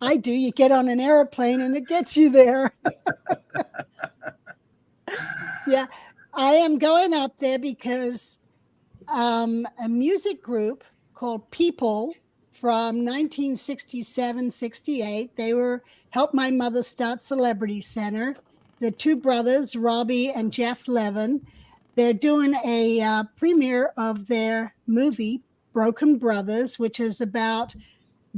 I do. You get on an airplane and it gets you there. Yeah, I am going up there because a music group called People from 1967, 68. They helped my mother start Celebrity Center. The two brothers, Robbie and Jeff Levin, they're doing a premiere of their movie, Broken Brothers, which is about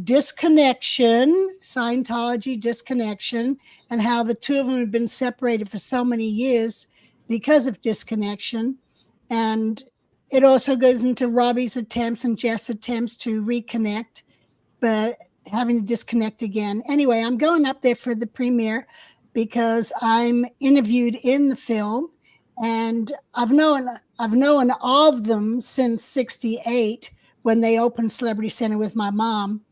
disconnection, Scientology disconnection, and how the two of them have been separated for so many years because of disconnection. And it also goes into Robbie's attempts and Jeff's attempts to reconnect, but having to disconnect again. Anyway, I'm going up there for the premiere because I'm interviewed in the film, and I've known of them since '68 when they opened Celebrity Center with my mom.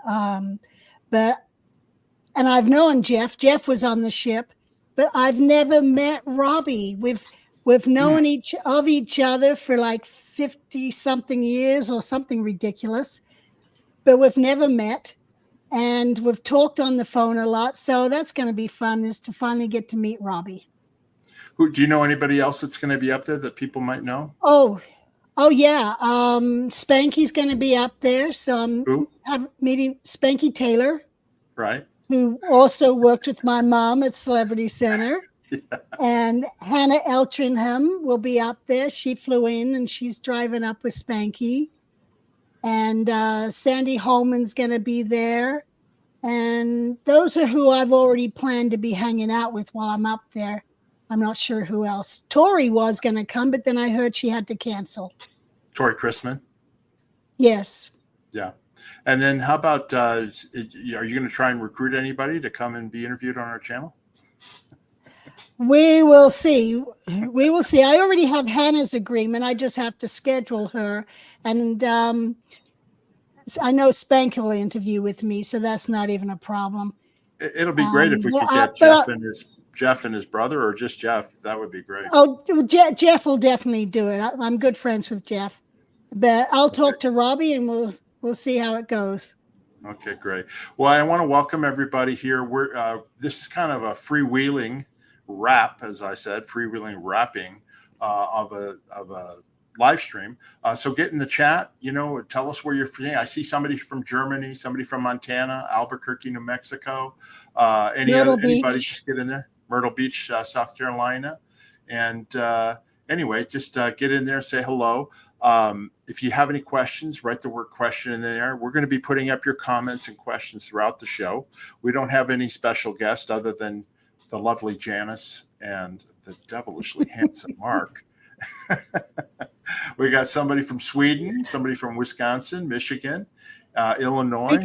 But and I've known Jeff. Jeff was on the ship, but I've never met Robbie. We've known each other for like 50 something years or something ridiculous, but we've never met. And we've talked on the phone a lot. So that's going to be fun, is to finally get to meet Robbie. Who do you know anybody else that's going to be up there that people might know? Oh yeah. Spanky's going to be up there. So I'm meeting Spanky Taylor. Right. Who also worked with my mom at Celebrity Center. Yeah. And Hannah Eltringham will be up there. She flew in and she's driving up with Spanky. And Sandy Holman's going to be there. And those are who I've already planned to be hanging out with while I'm up there. I'm not sure who else. Tori was going to come, but then I heard she had to cancel. Tori Chrisman? Yes. Yeah. And then how about, are you going to try and recruit anybody to come and be interviewed on our channel? We will see. We will see. I already have Hannah's agreement. I just have to schedule her. And I know Spank will interview with me, so that's not even a problem. It'll be great if we could get Jeff and his brother, or just Jeff. That would be great. Oh, Jeff will definitely do it. I'm good friends with Jeff. But I'll talk to Robbie and we'll see how it goes. Okay, great. Well, I want to welcome everybody here. This is kind of a freewheeling wrap, as I said, freewheeling wrapping of a live stream. So get in the chat, tell us where you're from. I see somebody from Germany, somebody from Montana, Albuquerque, New Mexico. Anybody just get in there. Myrtle Beach, South Carolina. And anyway, just get in there, say hello. If you have any questions, write the word question in there. We're going to be putting up your comments and questions throughout the show. We don't have any special guest other than the lovely Janis and the devilishly handsome Mark. We got somebody from Sweden, somebody from Wisconsin, Michigan, Illinois.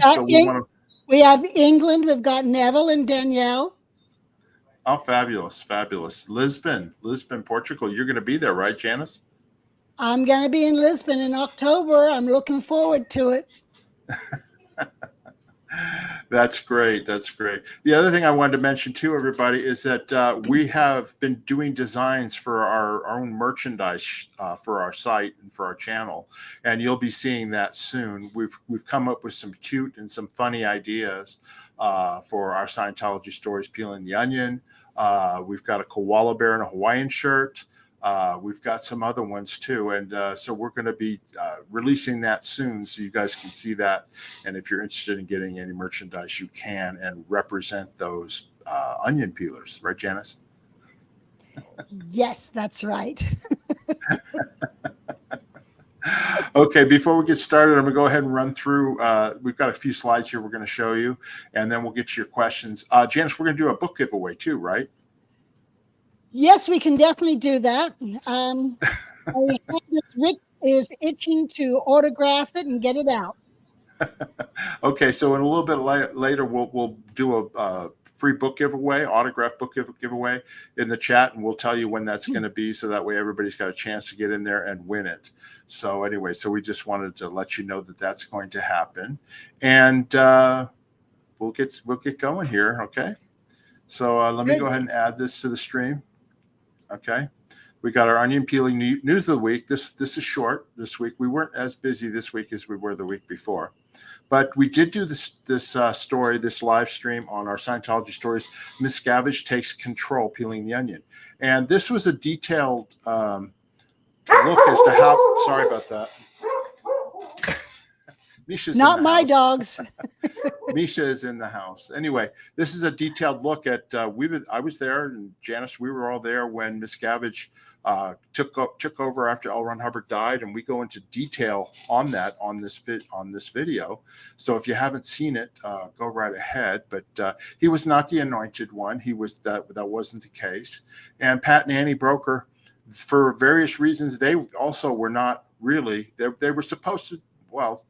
We have England. We've got Neville and Danielle. Oh, fabulous, fabulous. Lisbon, Portugal. You're going to be there, right, Janis? I'm going to be in Lisbon in October. I'm looking forward to it. That's great. That's great. The other thing I wanted to mention too, everybody, is that we have been doing designs for our own merchandise for our site and for our channel, and you'll be seeing that soon. We've come up with some cute and some funny ideas for our Scientology stories, peeling the onion. We've got a koala bear and a Hawaiian shirt. We've got some other ones too. And so we're going to be releasing that soon so you guys can see that. And if you're interested in getting any merchandise, you can, and represent those onion peelers. Right, Janis? Yes, that's right. Okay, before we get started, I'm going to go ahead and run through. We've got a few slides here we're going to show you, and then we'll get to your questions. Janis, we're going to do a book giveaway too, right? Yes, we can definitely do that. Rick is itching to autograph it and get it out. Okay, so in a little bit later, we'll do a free book giveaway, autograph book giveaway in the chat, and we'll tell you when that's going to be, so that way everybody's got a chance to get in there and win it. So anyway, so we just wanted to let you know that that's going to happen, and we'll get going here. Okay, so let me go ahead and add this to the stream. Okay, we got our onion peeling news of the week. This is short this week. We weren't as busy this week as we were the week before. But we did do this story, this live stream on our Scientology stories. Miscavige takes control, peeling the onion, and this was a detailed look as to how. Sorry about that. Misha's not in the my house. dogs. Misha is in the house. Anyway, this is a detailed look at. I was there, and Janis, we were all there when Miscavige took over after L. Ron Hubbard died, and we go into detail on that on this video. So if you haven't seen it, go right ahead. But he was not the anointed one. He was that wasn't the case. And Pat and Annie Broker, for various reasons, they also were not really. They were supposed to. Well,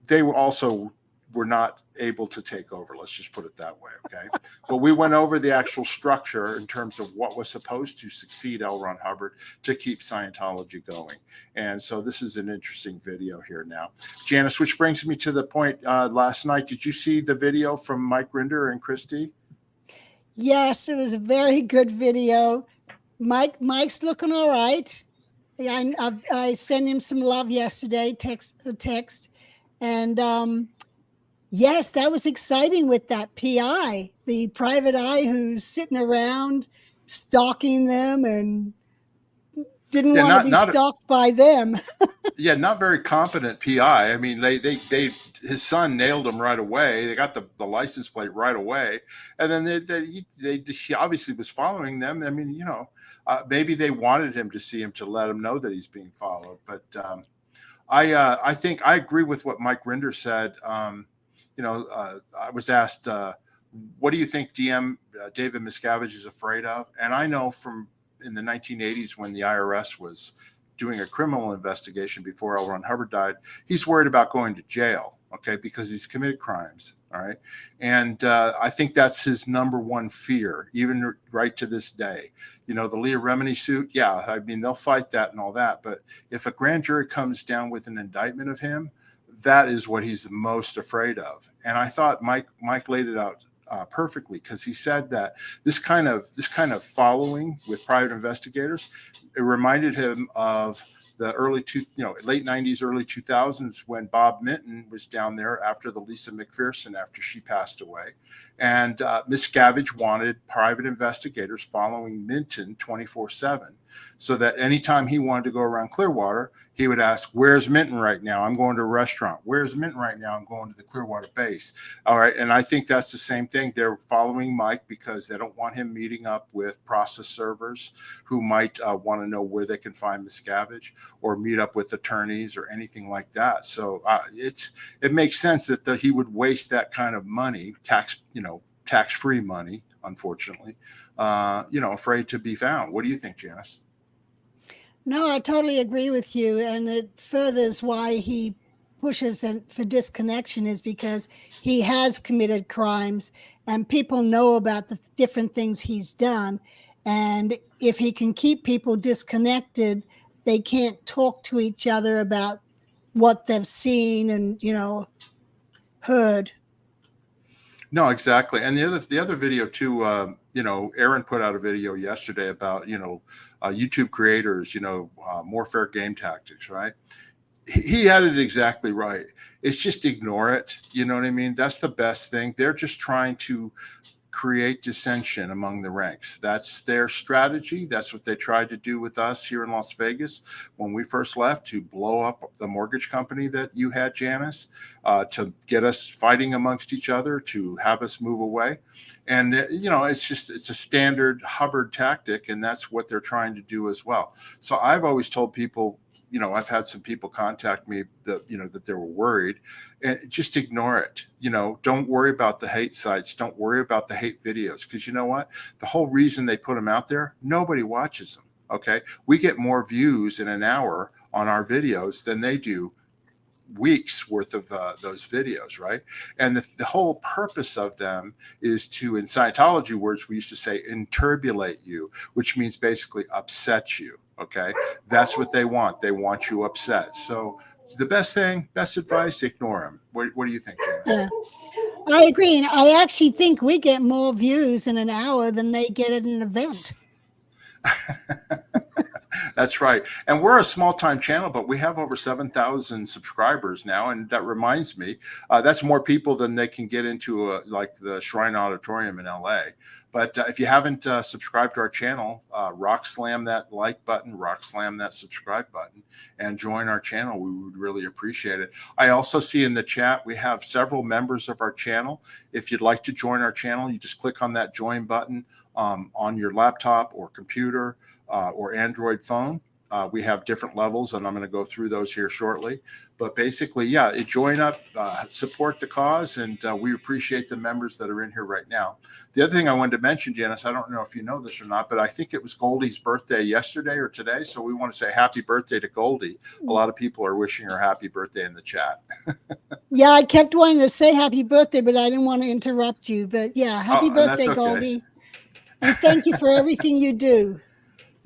they were not able to take over. Let's just put it that way. Okay. But we went over the actual structure in terms of what was supposed to succeed L. Ron Hubbard to keep Scientology going. And so this is an interesting video here now. Janis, which brings me to the point last night. Did you see the video from Mike Rinder and Christy? Yes, it was a very good video. Mike's looking all right. I sent him some love yesterday, text, and yes, that was exciting with that PI, the private eye who's sitting around stalking them and didn't want to be stalked by them. Yeah, not very competent PI. I mean, his son nailed him right away. They got the license plate right away, and then she obviously was following them. I mean, maybe they wanted him to see him to let him know that he's being followed. But I think I agree with what Mike Rinder said. I was asked, what do you think DM David Miscavige is afraid of? And I know from in the 1980s when the IRS was doing a criminal investigation before L. Ron Hubbard died, he's worried about going to jail, okay, because he's committed crimes, all right? And I think that's his number one fear, even right to this day. The Leah Remini suit, yeah, I mean, they'll fight that and all that. But if a grand jury comes down with an indictment of him, that is what he's the most afraid of. And I thought Mike laid it out perfectly, because he said that this kind of following with private investigators, it reminded him of the late 90s, early 2000s when Bob Minton was down there after the Lisa McPherson, after she passed away. And Miscavige wanted private investigators following Minton 24/7, so that anytime he wanted to go around Clearwater, he would ask, where's Minton right now? I'm going to a restaurant. Where's Minton right now? I'm going to the Clearwater base. All right. And I think that's the same thing. They're following Mike because they don't want him meeting up with process servers who might want to know where they can find Miscavige, or meet up with attorneys or anything like that. So it makes sense that he would waste that kind of money, tax-free money, unfortunately, afraid to be found. What do you think, Janis? No, I totally agree with you. And it furthers why he pushes for disconnection, is because he has committed crimes and people know about the different things he's done. And if he can keep people disconnected, they can't talk to each other about what they've seen and, heard. No, exactly. And the other video too, Aaron put out a video yesterday about, YouTube creators, more fair game tactics, right? He had it exactly right. It's just ignore it. You know what I mean? That's the best thing. They're just trying to create dissension among the ranks. That's their strategy. That's what they tried to do with us here in Las Vegas when we first left, to blow up the mortgage company that you had, Janis, to get us fighting amongst each other, to have us move away. And, it's a standard Hubbard tactic, and that's what they're trying to do as well. So I've always told people, I've had some people contact me that they were worried, and just ignore it. Don't worry about the hate sites. Don't worry about the hate videos, because you know what? The whole reason they put them out there, nobody watches them. Okay. We get more views in an hour on our videos than they do weeks worth of those videos, right? And the whole purpose of them is to, in Scientology words, we used to say, inturbulate you, which means basically upset you. Okay. That's what they want. They want you upset. So the best advice, ignore them. What do you think, Janis? Yeah, I agree. And I actually think we get more views in an hour than they get at an event. That's right. And we're a small time channel, but we have over 7,000 subscribers now. And that reminds me, that's more people than they can get into like the Shrine Auditorium in LA. But if you haven't subscribed to our channel, rock slam that like button, rock slam that subscribe button, and join our channel. We would really appreciate it. I also see in the chat, we have several members of our channel. If you'd like to join our channel, you just click on that join button on your laptop or computer or Android phone. We have different levels, and I'm going to go through those here shortly. But basically, yeah, join up, support the cause, and we appreciate the members that are in here right now. The other thing I wanted to mention, Janis, I don't know if you know this or not, but I think it was Goldie's birthday yesterday or today, so we want to say happy birthday to Goldie. A lot of people are wishing her happy birthday in the chat. Yeah, I kept wanting to say happy birthday, but I didn't want to interrupt you. But yeah, happy birthday, okay. Goldie. And thank you for everything you do.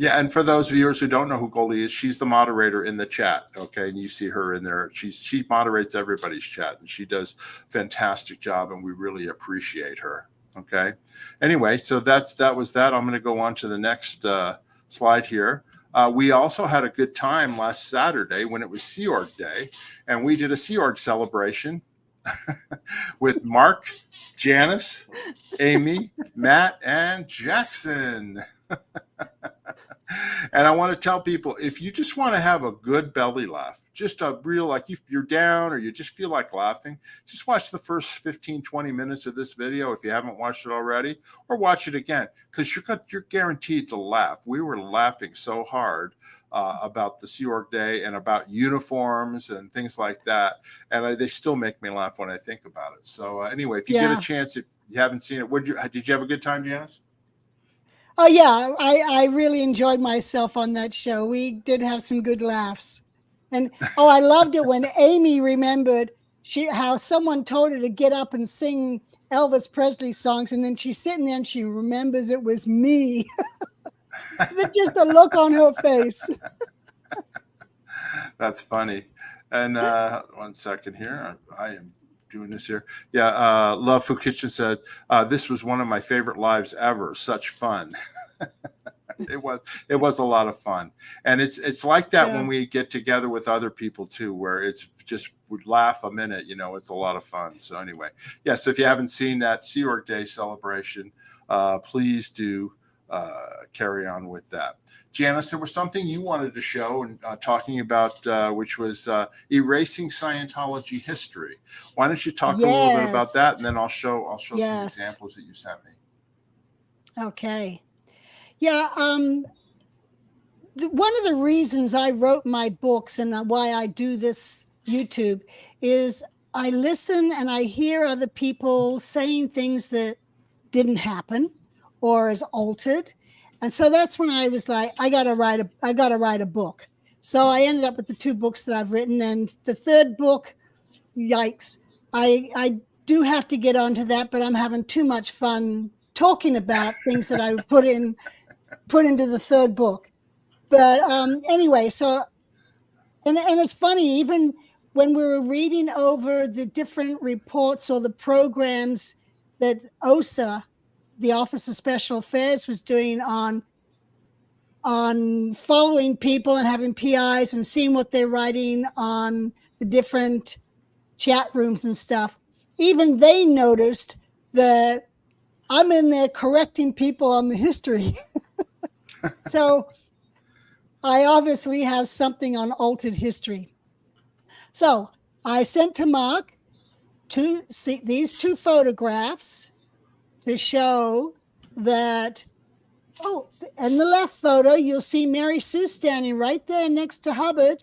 Yeah, and for those viewers who don't know who Goldie is, she's the moderator in the chat, okay? And you see her in there. She moderates everybody's chat, and she does a fantastic job, and we really appreciate her, okay? Anyway, so that was that. I'm going to go on to the next slide here. We also had a good time last Saturday when it was Sea Org Day, and we did a Sea Org celebration with Mark, Janis, Amy, Matt, and Jackson. And I want to tell people, if you just want to have a good belly laugh, just a real, like if you're down or you just feel like laughing, just watch the first 15, 20 minutes of this video if you haven't watched it already, or watch it again, because you're guaranteed to laugh. We were laughing so hard about the Sea Org Day and about uniforms and things like that. And they still make me laugh when I think about it. So anyway, if you get a chance, if you haven't seen it, did you have a good time, Janis? Oh, yeah, I really enjoyed myself on that show. We did have some good laughs. And, I loved it when Amy remembered how someone told her to get up and sing Elvis Presley songs, and then she's sitting there and she remembers it was me. Just the look on her face. That's funny. And 1 second here. I am doing this here. Yeah, Love Food Kitchen said, this was one of my favorite lives ever. Such fun. It was a lot of fun. And it's like that when we get together with other people too, where it's just would laugh a minute, it's a lot of fun. So anyway, so if you haven't seen that Sea Org Day celebration, please do carry on with that. Janis, there was something you wanted to show and talking about, which was erasing Scientology history. Why don't you talk a little bit about that, and then I'll show some examples that you sent me. Okay. Yeah. One of the reasons I wrote my books and why I do this YouTube is I listen and I hear other people saying things that didn't happen or is altered. And so that's when I was like, I gotta write a book. So I ended up with the 2 books that I've written, and the 3rd book, yikes. I do have to get onto that, but I'm having too much fun talking about things that I would put into the 3rd book. But anyway, so and it's funny, even when we were reading over the different reports or the programs that OSA, the Office of Special Affairs, was doing on following people and having PIs and seeing what they're writing on the different chat rooms and stuff. Even they noticed that I'm in there correcting people on the history. So I obviously have something on altered history. So I sent to Mark these 2 photographs to show that, in the left photo, you'll see Mary Sue standing right there next to Hubbard.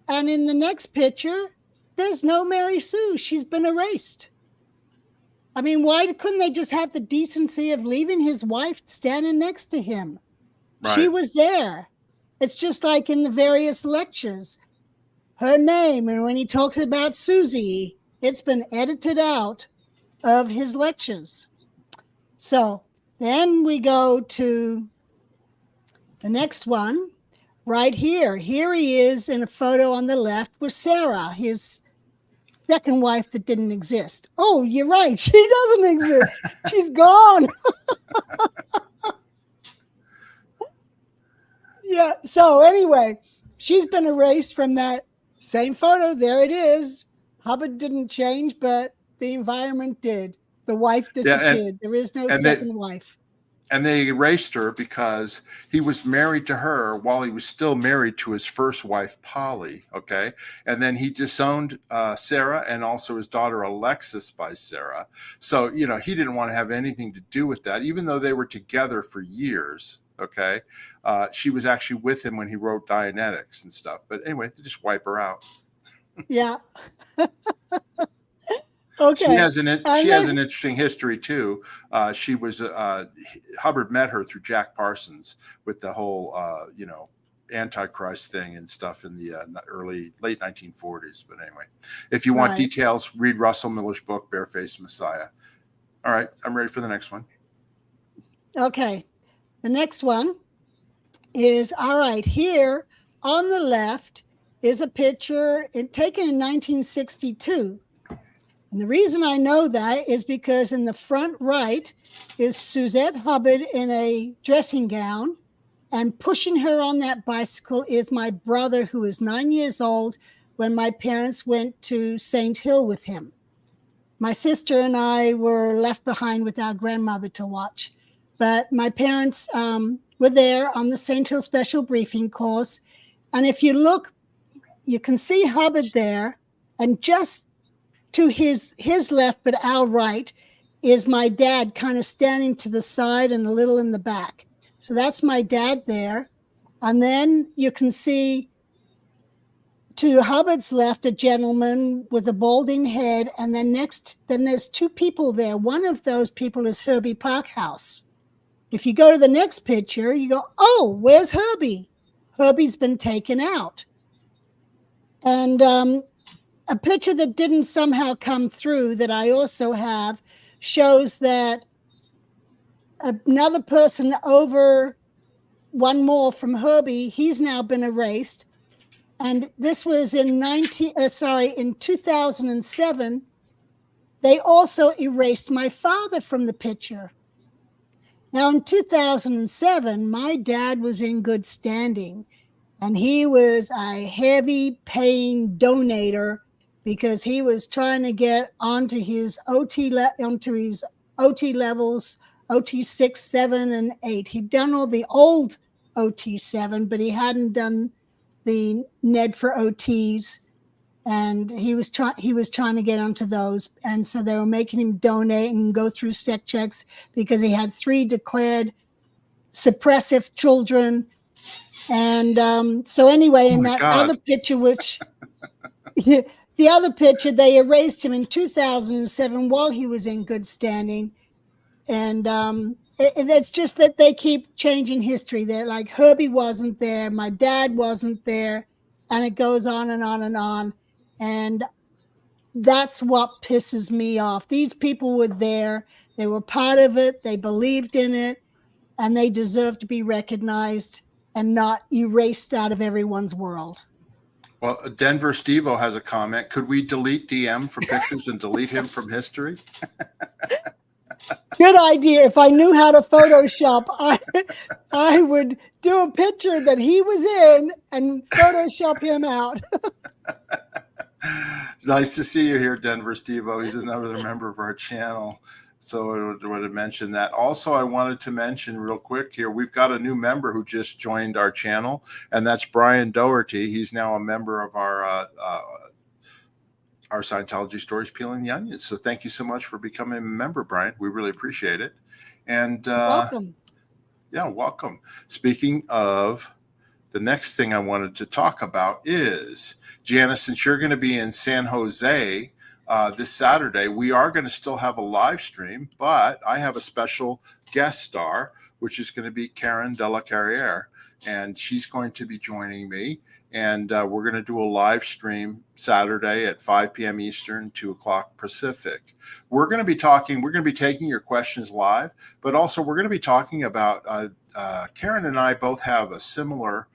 And in the next picture, there's no Mary Sue. She's been erased. I mean, why couldn't they just have the decency of leaving his wife standing next to him? Right. She was there. It's just like in the various lectures, her name, and when he talks about Susie, it's been edited out of his lectures. So then we go to the next one right here. Here he is in a photo on the left with Sarah, his second wife that didn't exist. Oh, you're right. She doesn't exist. She's gone. Yeah. So anyway, she's been erased from that same photo. There it is. Hubbard didn't change, but the environment did. The wife Yeah, disappeared. There is no and they second wife. and they erased her because he was married to her while he was still married to his first wife, Polly. Okay. And then he disowned Sarah and also his daughter, Alexis, by Sarah. So, you know, he didn't want to have anything to do with that, even though they were together for years. Okay. She was actually with him when he wrote Dianetics and stuff. But anyway, they just wipe her out. Yeah. Okay. She has an interesting history too. She was Hubbard met her through Jack Parsons with the whole Antichrist thing and stuff in the late 1940s. But anyway, if you want details, read Russell Miller's book Barefaced Messiah. All right, I'm ready for the next one. Okay, the next one is all right. Here on the left is a picture taken in 1962. And the reason I know that is because in the front right is Suzette Hubbard in a dressing gown, and pushing her on that bicycle is my brother, who is 9 years old, when my parents went to St. Hill with him. My sister and I were left behind with our grandmother to watch, but my parents were there on the St. Hill Special Briefing course. And if you look, you can see Hubbard there, and just to his left, but our right, is my dad kind of standing to the side and a little in the back. So that's my dad there. And then you can see to Hubbard's left, a gentleman with a balding head. And then there's two people there. One of those people is Herbie Parkhouse. If you go to the next picture, you go, oh, where's Herbie? Herbie's been taken out. And a picture that didn't somehow come through that I also have shows that another person over one more from Herbie, he's now been erased. And this was in 2007. They also erased my father from the picture. Now in 2007, my dad was in good standing, and he was a heavy paying donator because he was trying to get onto his OT levels, OT 6, 7, and 8. He'd done all the old OT 7, but he hadn't done the NED for OTs, and he was trying to get onto those. And so they were making him donate and go through SEC checks because he had 3 declared suppressive children. And so anyway, in that other picture, which the other picture, they erased him in 2007 while he was in good standing. And it's just that they keep changing history. They're like, Herbie wasn't there, my dad wasn't there, and it goes on and on and on. And that's what pisses me off. These people were there. They were part of it. They believed in it, and they deserve to be recognized and not erased out of everyone's world. Well, Denver Stevo has a comment. Could we delete DM for pictures and delete him from history? Good idea. If I knew how to Photoshop, I would do a picture that he was in and Photoshop him out. Nice to see you here, Denver Stevo. He's another member of our channel. So I would have mentioned that. Also, I wanted to mention real quick here, we've got a new member who just joined our channel, and that's Brian Doherty. He's now a member of our Scientology Stories Peeling the Onions. So thank you so much for becoming a member, Brian. We really appreciate it. And welcome. Yeah, welcome. Speaking of, the next thing I wanted to talk about is, Janis, since you're going to be in San Jose this Saturday, we are going to still have a live stream, but I have a special guest star, which is going to be Karen De La Carriere, and she's going to be joining me. And we're going to do a live stream Saturday at 5 p.m. Eastern, 2 o'clock Pacific. We're going to be taking your questions live, but also we're going to be talking about, Karen and I both have a similar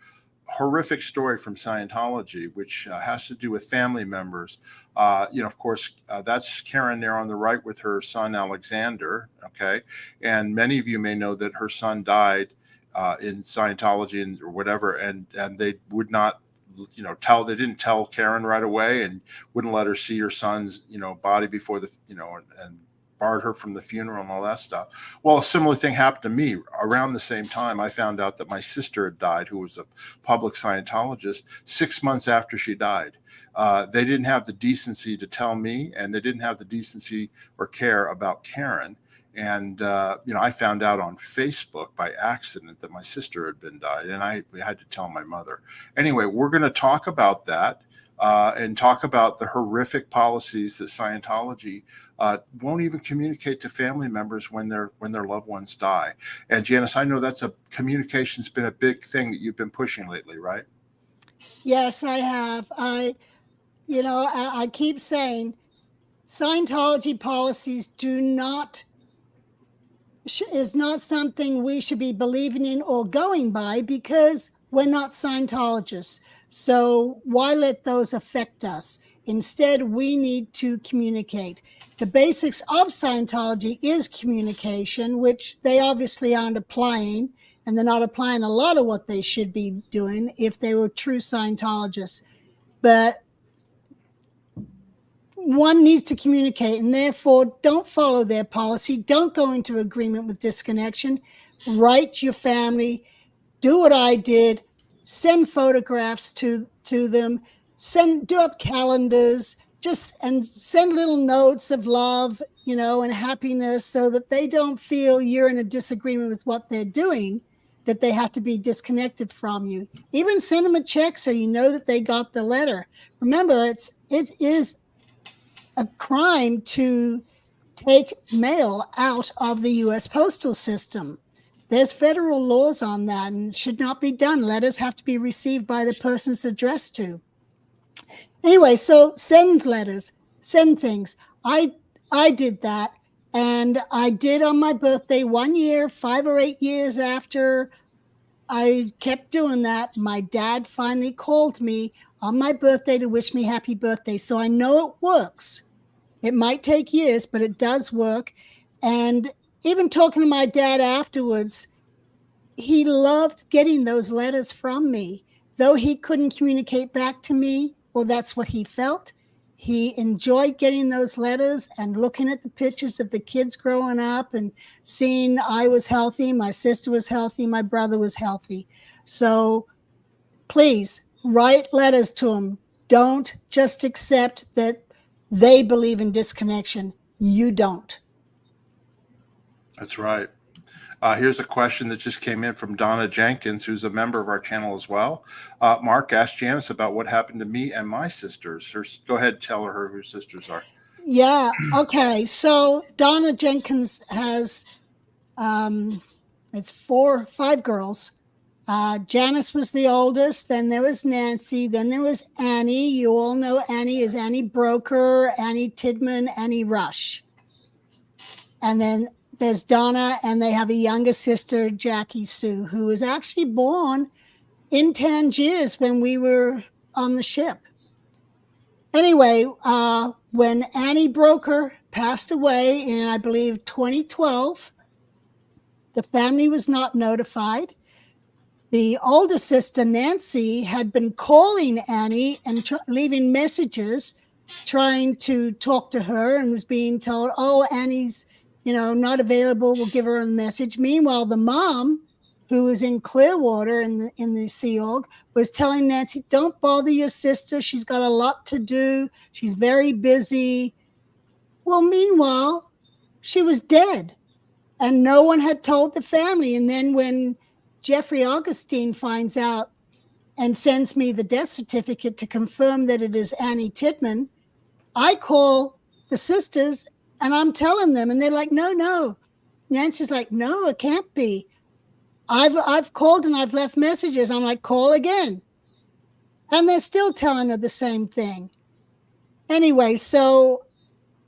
horrific story from Scientology, which has to do with family members. Of course, that's Karen there on the right with her son, Alexander. Okay. And many of you may know that her son died in Scientology or whatever, and they would not, they didn't tell Karen right away, and wouldn't let her see her son's, body before the, and barred her from the funeral and all that stuff. Well, a similar thing happened to me around the same time. I found out that my sister had died, who was a public Scientologist, 6 months after she died. They didn't have the decency to tell me, and they didn't have the decency or care about Karen. And, I found out on Facebook by accident that my sister had been died, and we had to tell my mother. Anyway, we're going to talk about that and talk about the horrific policies that Scientology won't even communicate to family members when their loved ones die. And Janis, I know communication's been a big thing that you've been pushing lately, right? Yes, I have. I keep saying Scientology policies is not something we should be believing in or going by, because we're not Scientologists. So why let those affect us? Instead, we need to communicate. The basics of Scientology is communication, which they obviously aren't applying, and they're not applying a lot of what they should be doing if they were true Scientologists. But one needs to communicate, and therefore don't follow their policy. Don't go into agreement with Disconnection. Write your family. Do what I did. Send photographs to them. Do up calendars. And send little notes of love, and happiness, so that they don't feel you're in a disagreement with what they're doing, that they have to be disconnected from you. Even send them a check so you know that they got the letter. Remember, it is a crime to take mail out of the U.S. postal system. There's federal laws on that, and it should not be done. Letters have to be received by the person it's addressed to. Anyway, so send letters, send things. I did that, and I did on my birthday 1 year, 5 or 8 years after I kept doing that. My dad finally called me on my birthday to wish me happy birthday. So I know it works. It might take years, but it does work. And even talking to my dad afterwards, he loved getting those letters from me. Though he couldn't communicate back to me, well, that's what he felt. He enjoyed getting those letters and looking at the pictures of the kids growing up and seeing I was healthy, my sister was healthy, my brother was healthy. So please write letters to them. Don't just accept that they believe in disconnection. You don't. That's right. Here's a question that just came in from Donna Jenkins, who's a member of our channel as well. Mark asked Janis about what happened to me and my sisters. Go ahead, tell her who her sisters are. Yeah. Okay. So Donna Jenkins has, it's 5 girls. Janis was the oldest. Then there was Nancy. Then there was Annie. You all know Annie is Annie Broker, Annie Tidman, Annie Rush. And then there's Donna, and they have a younger sister, Jackie Sue, who was actually born in Tangiers when we were on the ship. Anyway, when Annie Broker passed away in, I believe, 2012, the family was not notified. The older sister, Nancy, had been calling Annie and leaving messages, trying to talk to her, and was being told, oh, Annie's not available, we'll give her a message. Meanwhile, the mom, who was in Clearwater in the Sea Org, was telling Nancy, don't bother your sister. She's got a lot to do. She's very busy. Well, meanwhile, she was dead, and no one had told the family. And then when Jeffrey Augustine finds out and sends me the death certificate to confirm that it is Annie Tidman, I call the sisters and I'm telling them, and they're like, no. Nancy's like, no, it can't be. I've called and I've left messages. I'm like, call again. And they're still telling her the same thing. Anyway, so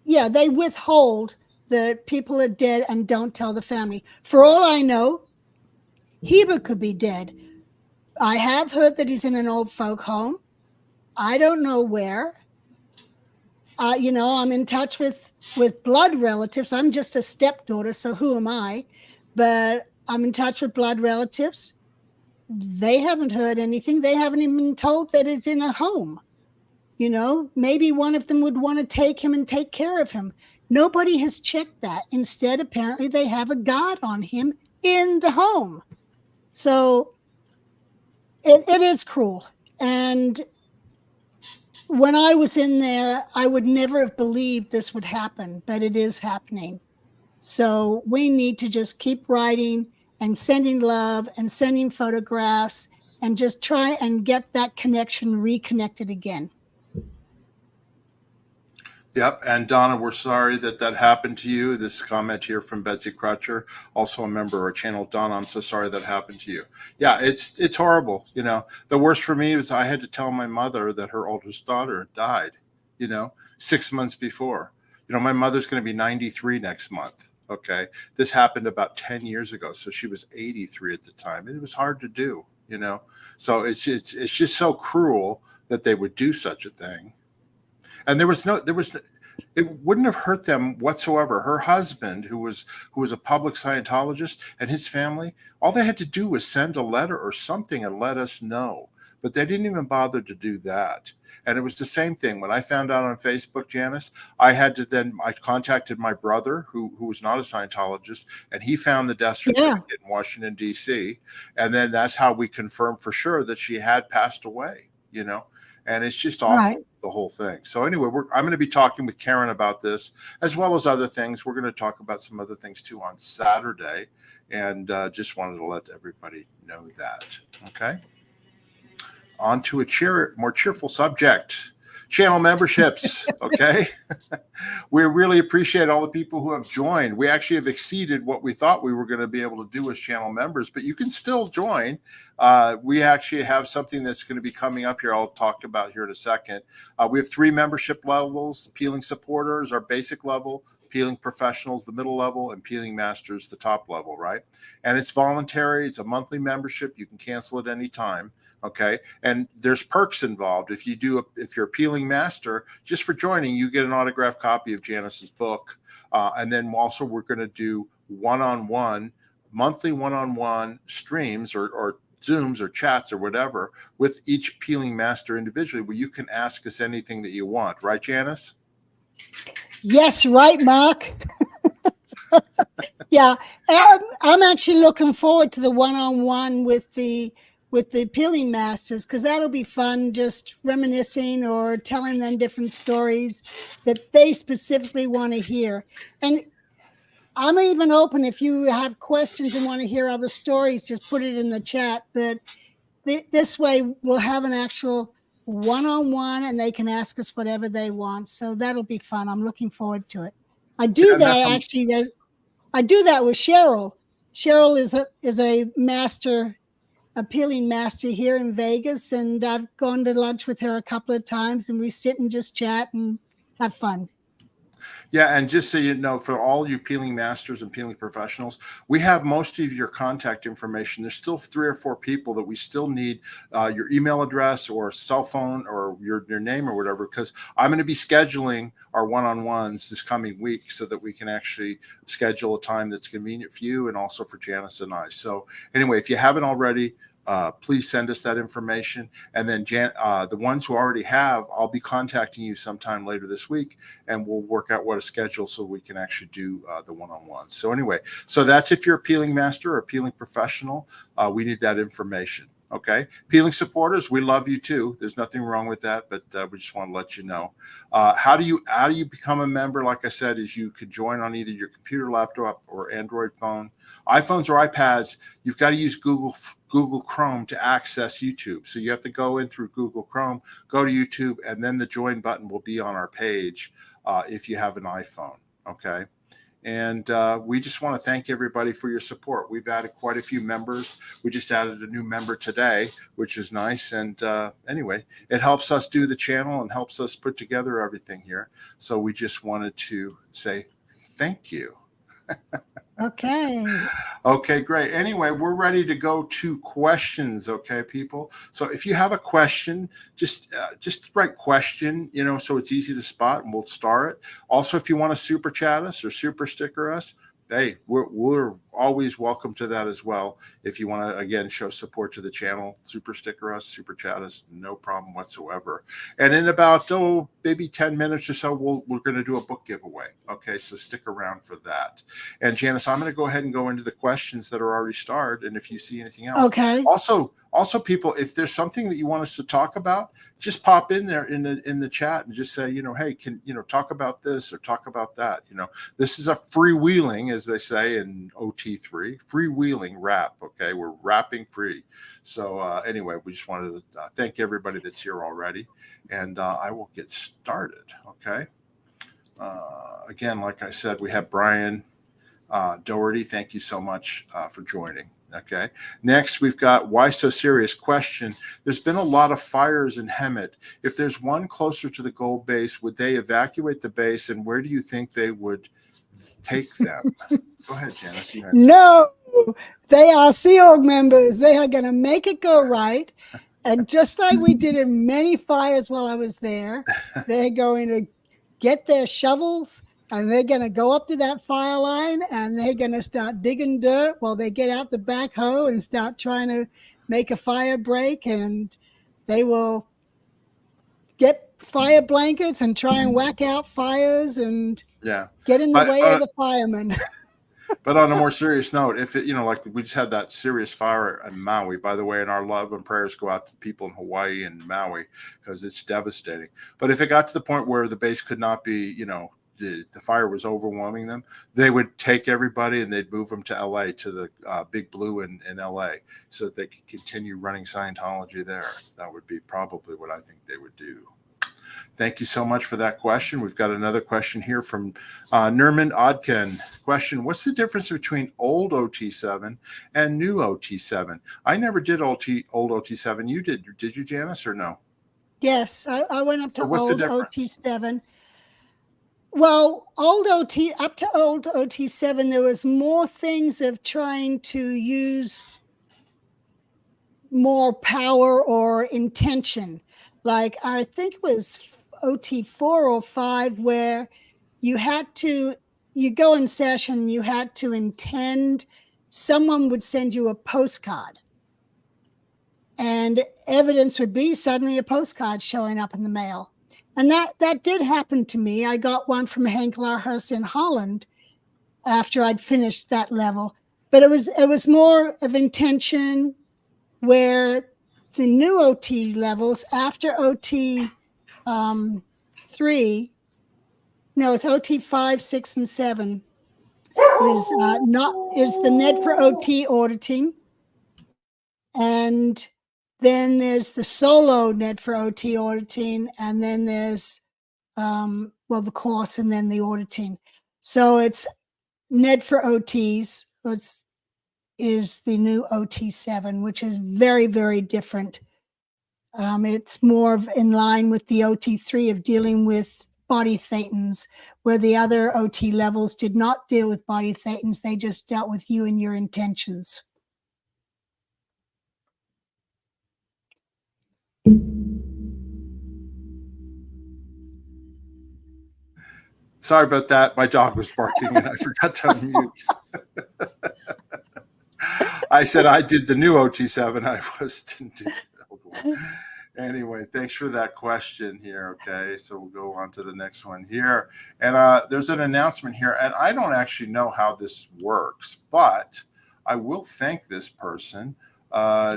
yeah, they withhold that people are dead and don't tell the family. For all I know, Hubbard could be dead. I have heard that he's in an old folk home. I don't know where. I'm in touch with blood relatives. I'm just a stepdaughter, so who am I? But I'm in touch with blood relatives. They haven't heard anything. They haven't even been told that it's in a home. You know, maybe one of them would want to take him and take care of him. Nobody has checked that. Instead, apparently, they have a guard on him in the home. So it is cruel. And when I was in there, I would never have believed this would happen, but it is happening. So we need to just keep writing and sending love and sending photographs and just try and get that connection reconnected again. Yep. And Donna, we're sorry that happened to you. This comment here from Betsy Crutcher, also a member of our channel. Donna, I'm so sorry that happened to you. Yeah, it's horrible. You know, the worst for me was I had to tell my mother that her oldest daughter died, 6 months before. My mother's going to be 93 next month. Okay. This happened about 10 years ago. So she was 83 at the time. And it was hard to do, So it's just so cruel that they would do such a thing. And it wouldn't have hurt them whatsoever. Her husband, who was a public Scientologist, and his family, all they had to do was send a letter or something and let us know. But they didn't even bother to do that. And it was the same thing. When I found out on Facebook, Janis, I contacted my brother, who was not a Scientologist, and he found the death certificate in Washington, D.C. And then that's how we confirmed for sure that she had passed away, And it's just awful, the whole thing. So anyway, I'm going to be talking with Karen about this, as well as other things. We're going to talk about some other things too on Saturday, and just wanted to let everybody know that. Okay. On to a more cheerful subject. Channel memberships. Okay. We really appreciate all the people who have joined. We actually have exceeded what we thought we were going to be able to do as channel members, but you can still join. We actually have something that's going to be coming up here. I'll talk about here in a second. We have 3 membership levels: Peeling Supporters, our basic level; Peeling Professionals, the middle level; and Peeling Masters, the top level, right? And it's voluntary. It's a monthly membership. You can cancel at any time. Okay. And there's perks involved. If you're a Peeling Master, just for joining, you get an autographed copy of Janis's book. And then also we're going to do monthly one-on-one streams or Zooms or chats or whatever with each Peeling Master individually, where you can ask us anything that you want. Right, Janis? Yes, right, Mark. Yeah, I'm actually looking forward to the one-on-one with the Peeling Masters, because that'll be fun, just reminiscing or telling them different stories that they specifically want to hear. And I'm even open, if you have questions and want to hear other stories, just put it in the chat. But this way we'll have an actual one-on-one and they can ask us whatever they want. So that'll be fun. I'm looking forward to it. I do that actually. I do that with Cheryl. Cheryl is a master, a Peeling Master here in Vegas, and I've gone to lunch with her a couple of times, and we sit and just chat and have fun. Yeah, and just so you know, for all you Peeling Masters and Peeling Professionals, we have most of your contact information. There's still 3 or 4 people that we still need your email address or cell phone or your name or whatever, because I'm going to be scheduling our one-on-ones this coming week so that we can actually schedule a time that's convenient for you and also for Janis and I. So anyway, if you haven't already, please send us that information. And then the ones who already have, I'll be contacting you sometime later this week, and we'll work out what a schedule so we can actually do the one-on-ones. So anyway, so that's if you're a Peeling Master or a Peeling Professional, we need that information. Okay. Peeling Supporters, we love you too. There's nothing wrong with that, but we just want to let you know. How do you become a member? Like I said, is you can join on either your computer, laptop, or Android phone. iPhones or iPads, you've got to use Google Chrome to access YouTube. So you have to go in through Google Chrome, go to YouTube, and then the join button will be on our page if you have an iPhone. Okay. And we just want to thank everybody for your support. We've added quite a few members. We just added a new member today, which is nice. And anyway, it helps us do the channel and helps us put together everything here. So we just wanted to say thank you. Okay. Okay, great. Anyway, we're ready to go to questions. Okay, people. So if you have a question, just write question, so it's easy to spot, and we'll star it. Also, if you want to super chat us or super sticker us, hey, we're always welcome to that as well. If you want to, again, show support to the channel, super sticker us, super chat us, no problem whatsoever. And in about, maybe 10 minutes or so, we're going to do a book giveaway. Okay, so stick around for that. And Janice, I'm going to go ahead and go into the questions that are already started. And if you see anything else, Okay. Also, people, if there's something that you want us to talk about, just pop in there in the chat and just say, hey, can talk about this or talk about that. This is a freewheeling, as they say in OT3, freewheeling rap. Okay, we're rapping free. So anyway, we just wanted to thank everybody that's here already, and I will get started. Okay. Again, like I said, we have Brian Doherty. Thank you so much for joining. Okay. Next, we've got Why So Serious question. There's been a lot of fires in Hemet. If there's one closer to the gold base, would they evacuate the base, and where do you think they would take them? Go ahead, Janice. No, they are Sea Org members. They are going to make it go right. And just like we did in many fires while I was there, they're going to get their shovels and they're going to go up to that fire line and they're going to start digging dirt while they get out the backhoe and start trying to make a fire break. And they will get fire blankets and try and whack out fires and get in the way of the firemen. But on a more serious note, if it, like we just had that serious fire in Maui, by the way, and our love and prayers go out to the people in Hawaii and Maui because it's devastating. But if it got to the point where the base could not be, the fire was overwhelming them, they would take everybody and they'd move them to LA, to the Big Blue in LA, so that they could continue running Scientology there. That would be probably what I think they would do. Thank you so much for that question. We've got another question here from Nerman Odkin. Question: what's the difference between old OT7 and new OT7? I never did old OT7. You did you, Janice, or no? Yes, I went up to what's old the difference? OT7. Well, up to old OT7, there was more things of trying to use more power or intention. Like I think it was OT4 or 5 where you go in session, you had to intend, someone would send you a postcard. And evidence would be suddenly a postcard showing up in the mail. And that did happen to me. I got one from Hank Larhurst in Holland after I'd finished that level. But it was more of intention, where the new OT levels after OT 3, no, it's OT 5, 6, and 7 is the Ned for OT auditing. And then there's the solo Ned for OT auditing, and then there's the course and then the auditing. So it's Ned for OTs is the new OT7, which is very, very different. It's more in line with the OT3 of dealing with body thetans, where the other OT levels did not deal with body thetans. They just dealt with you and your intentions. Sorry about that. My dog was barking and I forgot to unmute. I said I did the new OT7. I didn't do the old one. Anyway, thanks for that question here. Okay, so we'll go on to the next one here. And there's an announcement here, and I don't actually know how this works, but I will thank this person.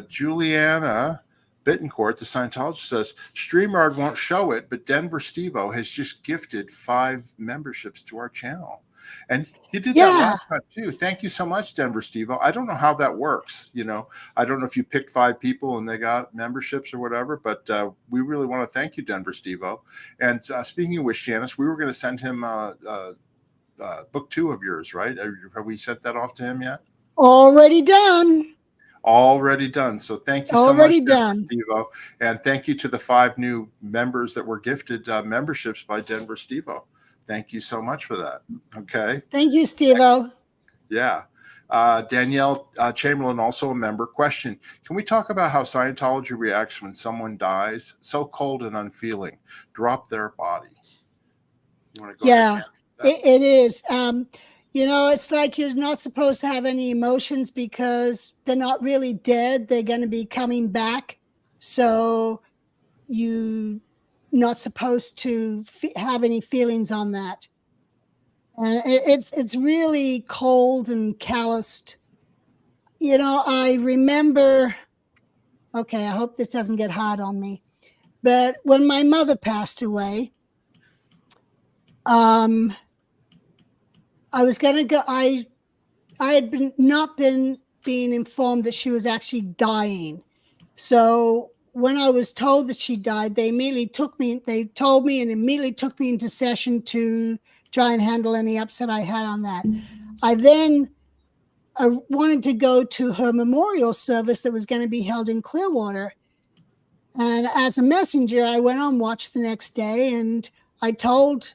Juliana Bittencourt, the Scientologist, says, StreamYard won't show it, but Denver Steve-O has just gifted 5 memberships to our channel. And he did that last time too. Thank you so much, Denver Steve-O. I don't know how that works. I don't know if you picked 5 people and they got memberships or whatever, but we really want to thank you, Denver Steve-O. And speaking of which, Janice, we were going to send him book 2 of yours, right? Have we sent that off to him yet? Already done. Already done. So thank you so much, Steve-O. And thank you to the 5 new members that were gifted memberships by Denver Steve-O. Thank you so much for that. Okay. Thank you, Steve-O. Yeah. Danielle Chamberlain, also a member. Question: can we talk about how Scientology reacts when someone dies? So cold and unfeeling. Drop their body. You want to go ahead? It is. It's like you're not supposed to have any emotions because they're not really dead. They're going to be coming back. So you're not supposed to have any feelings on that. And it's really cold and calloused. I remember, okay, I hope this doesn't get hard on me, but when my mother passed away, I was going to go, I had not been being informed that she was actually dying. So when I was told that she died, they told me and immediately took me into session to try and handle any upset I had on that. I then wanted to go to her memorial service that was going to be held in Clearwater. And as a messenger, I went on watch the next day, and I told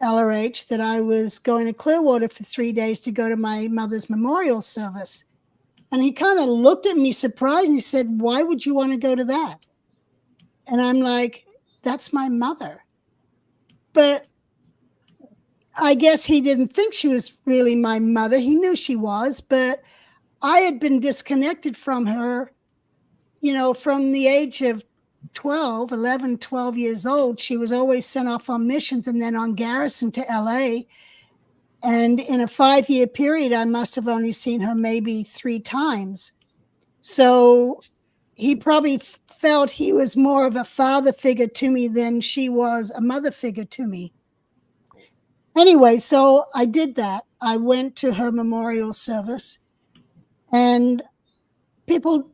LRH that I was going to Clearwater for 3 days to go to my mother's memorial service. And he kind of looked at me surprised and he said, "Why would you want to go to that?" And I'm like, "That's my mother." But I guess he didn't think she was really my mother. He knew she was, but I had been disconnected from her, from the age of 12 years old. She was always sent off on missions and then on garrison to LA. And in a 5-year period, I must have only seen her maybe 3 times. So he probably felt he was more of a father figure to me than she was a mother figure to me. Anyway, so I did that. I went to her memorial service, and people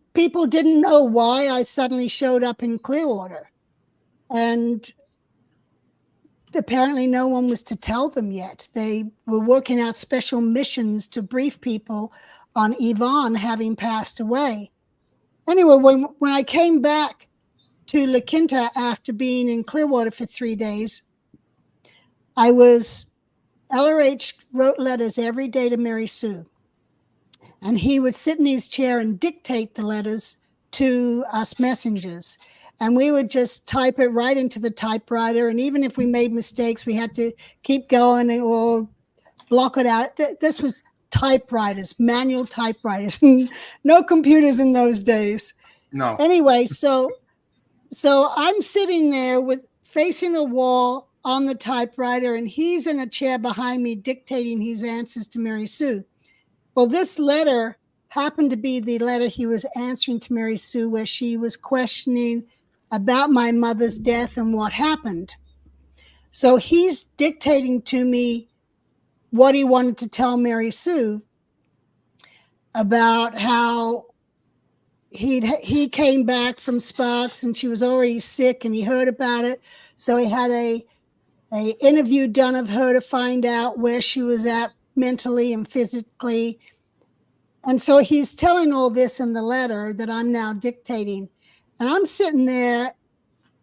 didn't know why I suddenly showed up in Clearwater. And apparently no one was to tell them yet. They were working out special missions to brief people on Yvonne having passed away. Anyway, when I came back to La Quinta after being in Clearwater for 3 days, LRH wrote letters every day to Mary Sue. And he would sit in his chair and dictate the letters to us messengers. And we would just type it right into the typewriter. And even if we made mistakes, we had to keep going or block it out. This was typewriters, manual typewriters, no computers in those days. No. Anyway, so I'm sitting there facing a wall on the typewriter, and he's in a chair behind me dictating his answers to Mary Sue. Well, this letter happened to be the letter he was answering to Mary Sue, where she was questioning about my mother's death and what happened. So he's dictating to me what he wanted to tell Mary Sue about how he came back from Sparks and she was already sick and he heard about it. So he had a interview done of her to find out where she was at mentally and physically. And so he's telling all this in the letter that I'm now dictating. And I'm sitting there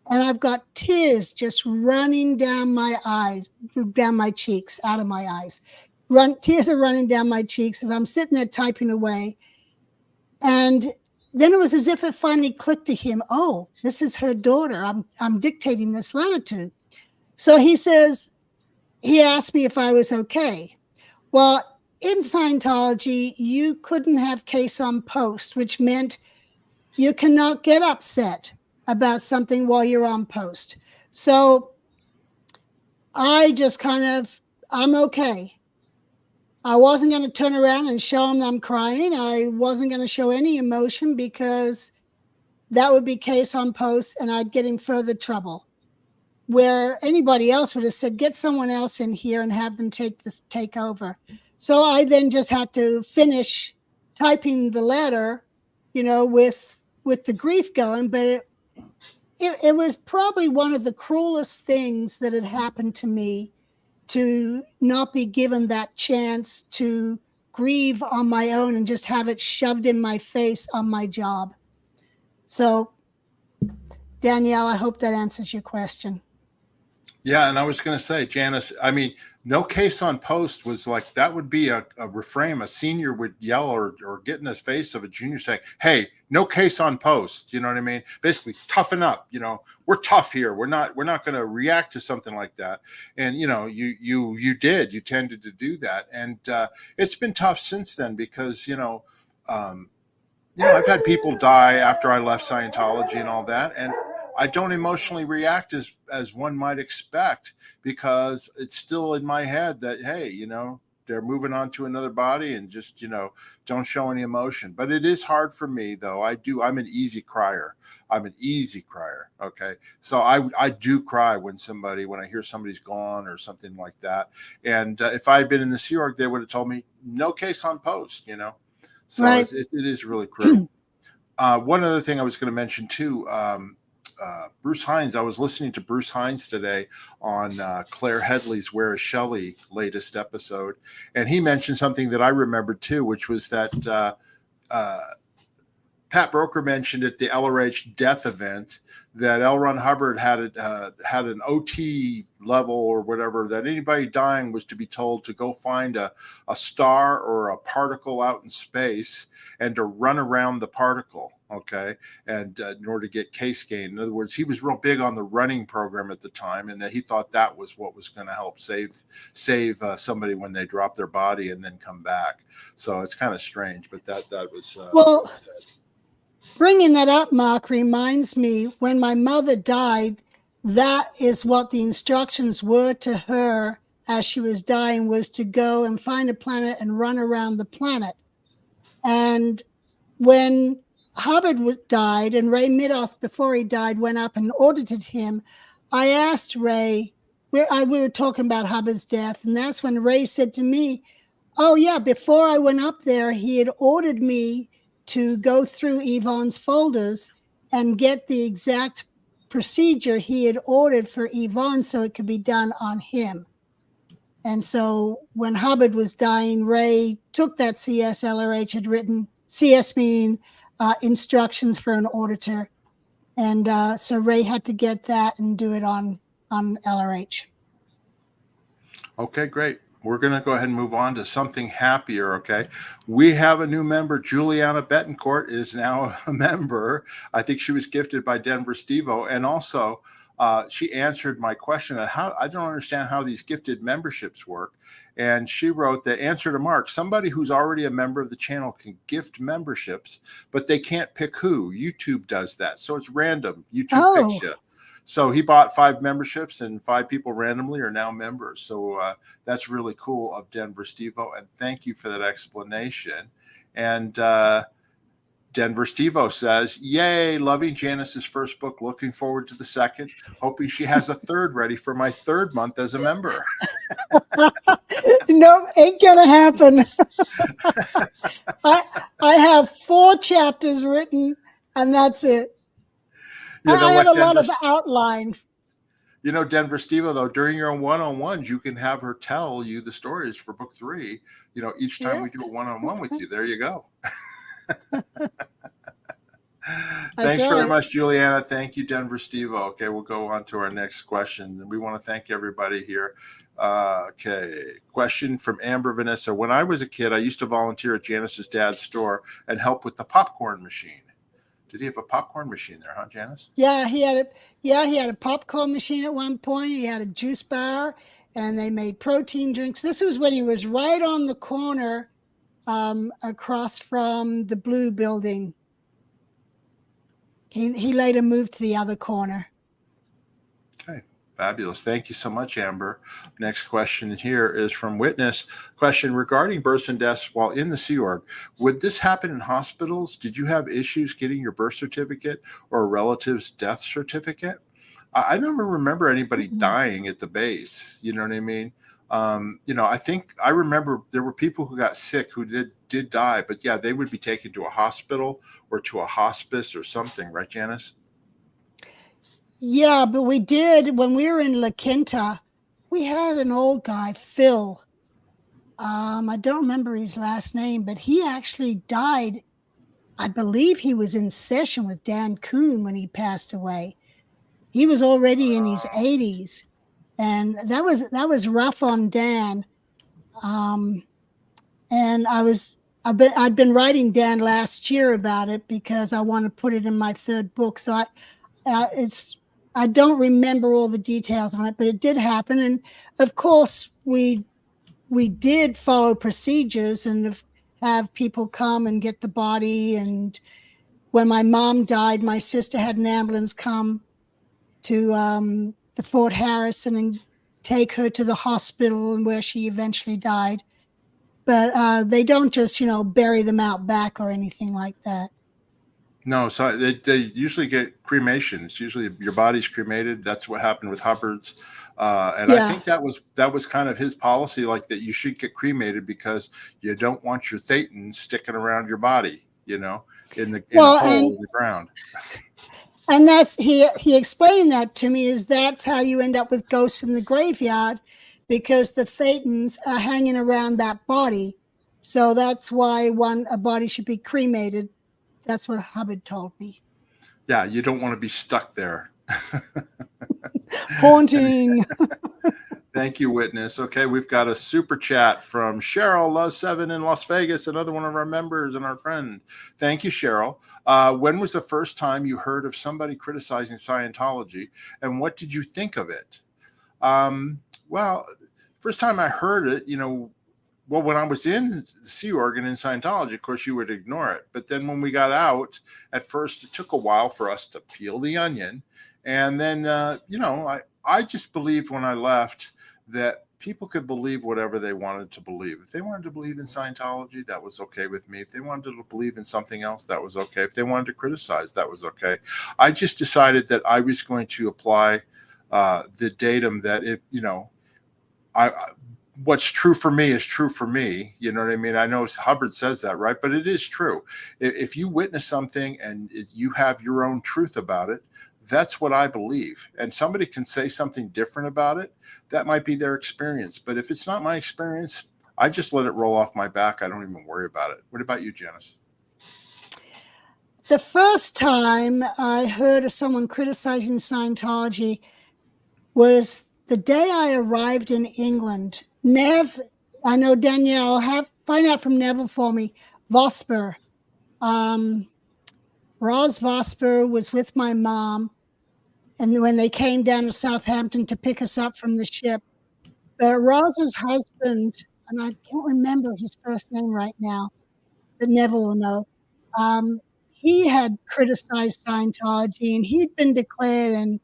and I've got tears just running down my eyes, down my cheeks, out of my eyes. Tears are running down my cheeks as I'm sitting there typing away. And then it was as if it finally clicked to him, oh, this is her daughter I'm dictating this letter to. So he asked me if I was okay. Well, in Scientology, you couldn't have case on post, which meant you cannot get upset about something while you're on post. So I just I'm okay. I wasn't going to turn around and show him I'm crying. I wasn't going to show any emotion because that would be case on post and I'd get in further trouble. Where anybody else would have said, get someone else in here and have them take over. So I then just had to finish typing the letter, with the grief going. But it was probably one of the cruelest things that had happened to me, to not be given that chance to grieve on my own and just have it shoved in my face on my job. So, Danielle, I hope that answers your question. Yeah, and I was going to say, Janis, I mean, no case on post was like, that would be a refrain. A senior would yell or get in the face of a junior saying, hey, no case on post. You know what I mean? Basically, toughen up. You know, we're tough here. We're not going to react to something like that. And, you know, you tended to do that. And it's been tough since then because, um, I've had people die after I left Scientology and all that, and I don't emotionally react as one might expect because it's still in my head that, hey, they're moving on to another body and just, don't show any emotion. But it is hard for me though. I'm an easy crier. I'm an easy crier. Okay. So I do cry when I hear somebody's gone or something like that. And if I had been in the Sea Org, they would have told me no case on post, So Right. it is really critical. One other thing I was going to mention too, Bruce Hines. I was listening to Bruce Hines today on Claire Headley's "Where Is Shelly" latest episode, and he mentioned something that I remembered too, which was that uh, Pat Broker mentioned at the LRH death event that L. Ron Hubbard had an OT level or whatever, that anybody dying was to be told to go find a star or a particle out in space and to run around the particle, okay, and in order to get case gain. In other words, he was real big on the running program at the time, and that he thought that was what was going to help save somebody when they drop their body and then come back. So it's kind of strange, but that was Well, bringing that up, Mark, reminds me when my mother died, that is what the instructions were to her as she was dying, was to go and find a planet and run around the planet. And when Hubbard died and Ray Midoff, before he died, went up and audited him, I asked Ray, we were talking about Hubbard's death, and that's when Ray said to me, oh yeah, before I went up there, he had ordered me to go through Yvonne's folders and get the exact procedure he had ordered for Yvonne so it could be done on him. And so when Hubbard was dying, Ray took that LRH had written, CS meaning instructions for an auditor. And so Ray had to get that and do it on LRH. Okay, great. We're going to go ahead and move on to something happier, okay? We have a new member. Juliana Betancourt is now a member. I think she was gifted by Denver Stevo. And also, she answered my question on how I don't understand how these gifted memberships work. And she wrote the answer to Mark: somebody who's already a member of the channel can gift memberships, but they can't pick who. YouTube does that. So it's random. YouTube picks you. So he bought 5 memberships, and 5 people randomly are now members. So that's really cool of Denver Stevo. And thank you for that explanation. And Denver Stevo says, yay, loving Janis's first book. Looking forward to the second. Hoping she has a third ready for my 3rd month as a member. Nope, ain't gonna happen. I have 4 chapters written, and that's it. I have a lot of outline. Denver Stevo, though, during your one-on-ones, you can have her tell you the stories for book 3. Each time we do a one-on-one with you. There you go. Thanks very much, Juliana. Thank you, Denver Stevo. Okay, we'll go on to our next question. And we want to thank everybody here. Okay, question from Amber Vanessa. When I was a kid, I used to volunteer at Janis's dad's store and help with the popcorn machine. Did he have a popcorn machine there, huh, Janis? Yeah, he had a popcorn machine at one point. He had a juice bar, and they made protein drinks. This was when he was right on the corner across from the Blue Building. He later moved to the other corner. Okay, fabulous. Thank you so much, Amber. Next question here is from Witness. Question regarding births and deaths while in the Sea Org. Would this happen in hospitals? Did you have issues getting your birth certificate or a relative's death certificate? I never remember anybody dying at the base. You know what I mean? I think I remember there were people who got sick who did die, but yeah, they would be taken to a hospital or to a hospice or something, right, Janis? Yeah, but we did, when we were in La Quinta, we had an old guy, Phil. I don't remember his last name, but he actually died. I believe he was in session with Dan Kuhn when he passed away. He was already in his 80s. and that was rough on Dan. And I'd been writing Dan last year about it because I want to put it in my third book. So I don't remember all the details on it, but it did happen. And of course, we did follow procedures and have people come and get the body. And when my mom died, my sister had an ambulance come to the Fort Harrison and take her to the hospital, and where she eventually died. But they don't just, bury them out back or anything like that. No, so they usually get cremation. It's usually your body's cremated. That's what happened with Hubbard's, and I think that was kind of his policy, like that you should get cremated because you don't want your Thetan sticking around your body, in the hole in the ground. And that's he explained that to me, is that's how you end up with ghosts in the graveyard, because the Thetans are hanging around that body. So that's why a body should be cremated. That's what Hubbard told me. Yeah, you don't want to be stuck there. Haunting. Thank you, Witness. Okay, we've got a super chat from Cheryl Love7 in Las Vegas, another one of our members and our friend. Thank you, Cheryl. When was the first time you heard of somebody criticizing Scientology, and what did you think of it? Well, first time I heard it, when I was in the Sea Org in Scientology, of course, you would ignore it. But then when we got out, at first, it took a while for us to peel the onion. And then, I just believed when I left that people could believe whatever they wanted to believe. If they wanted to believe in Scientology, that was okay with me. If they wanted to believe in something else, that was okay. If they wanted to criticize, that was okay. I just decided that I was going to apply the datum that what's true for me is true for me. You know what I mean? I know Hubbard says that, right? But it is true. If you witness something and you have your own truth about it, that's what I believe. And somebody can say something different about it. That might be their experience. But if it's not my experience, I just let it roll off my back. I don't even worry about it. What about you, Janis? The first time I heard of someone criticizing Scientology was the day I arrived in England. Nev, I know Danielle, find out from Neville for me, Vosper. Roz Vosper was with my mom, and when they came down to Southampton to pick us up from the ship, Roz's husband, and I can't remember his first name right now, but Neville will know, he had criticized Scientology, and he'd been declared and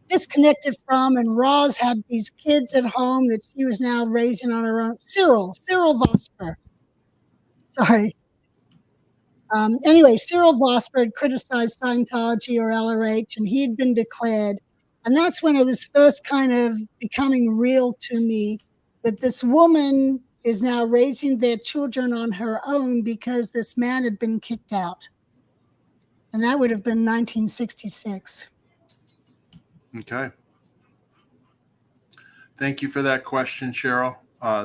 disconnected from, and Roz had these kids at home that she was now raising on her own. Cyril Vosper. Sorry. Anyway, Cyril Vosper had criticized Scientology or LRH, and he had been declared. And that's when it was first kind of becoming real to me that this woman is now raising their children on her own because this man had been kicked out. And that would have been 1966. Okay. Thank you for that question, Cheryl.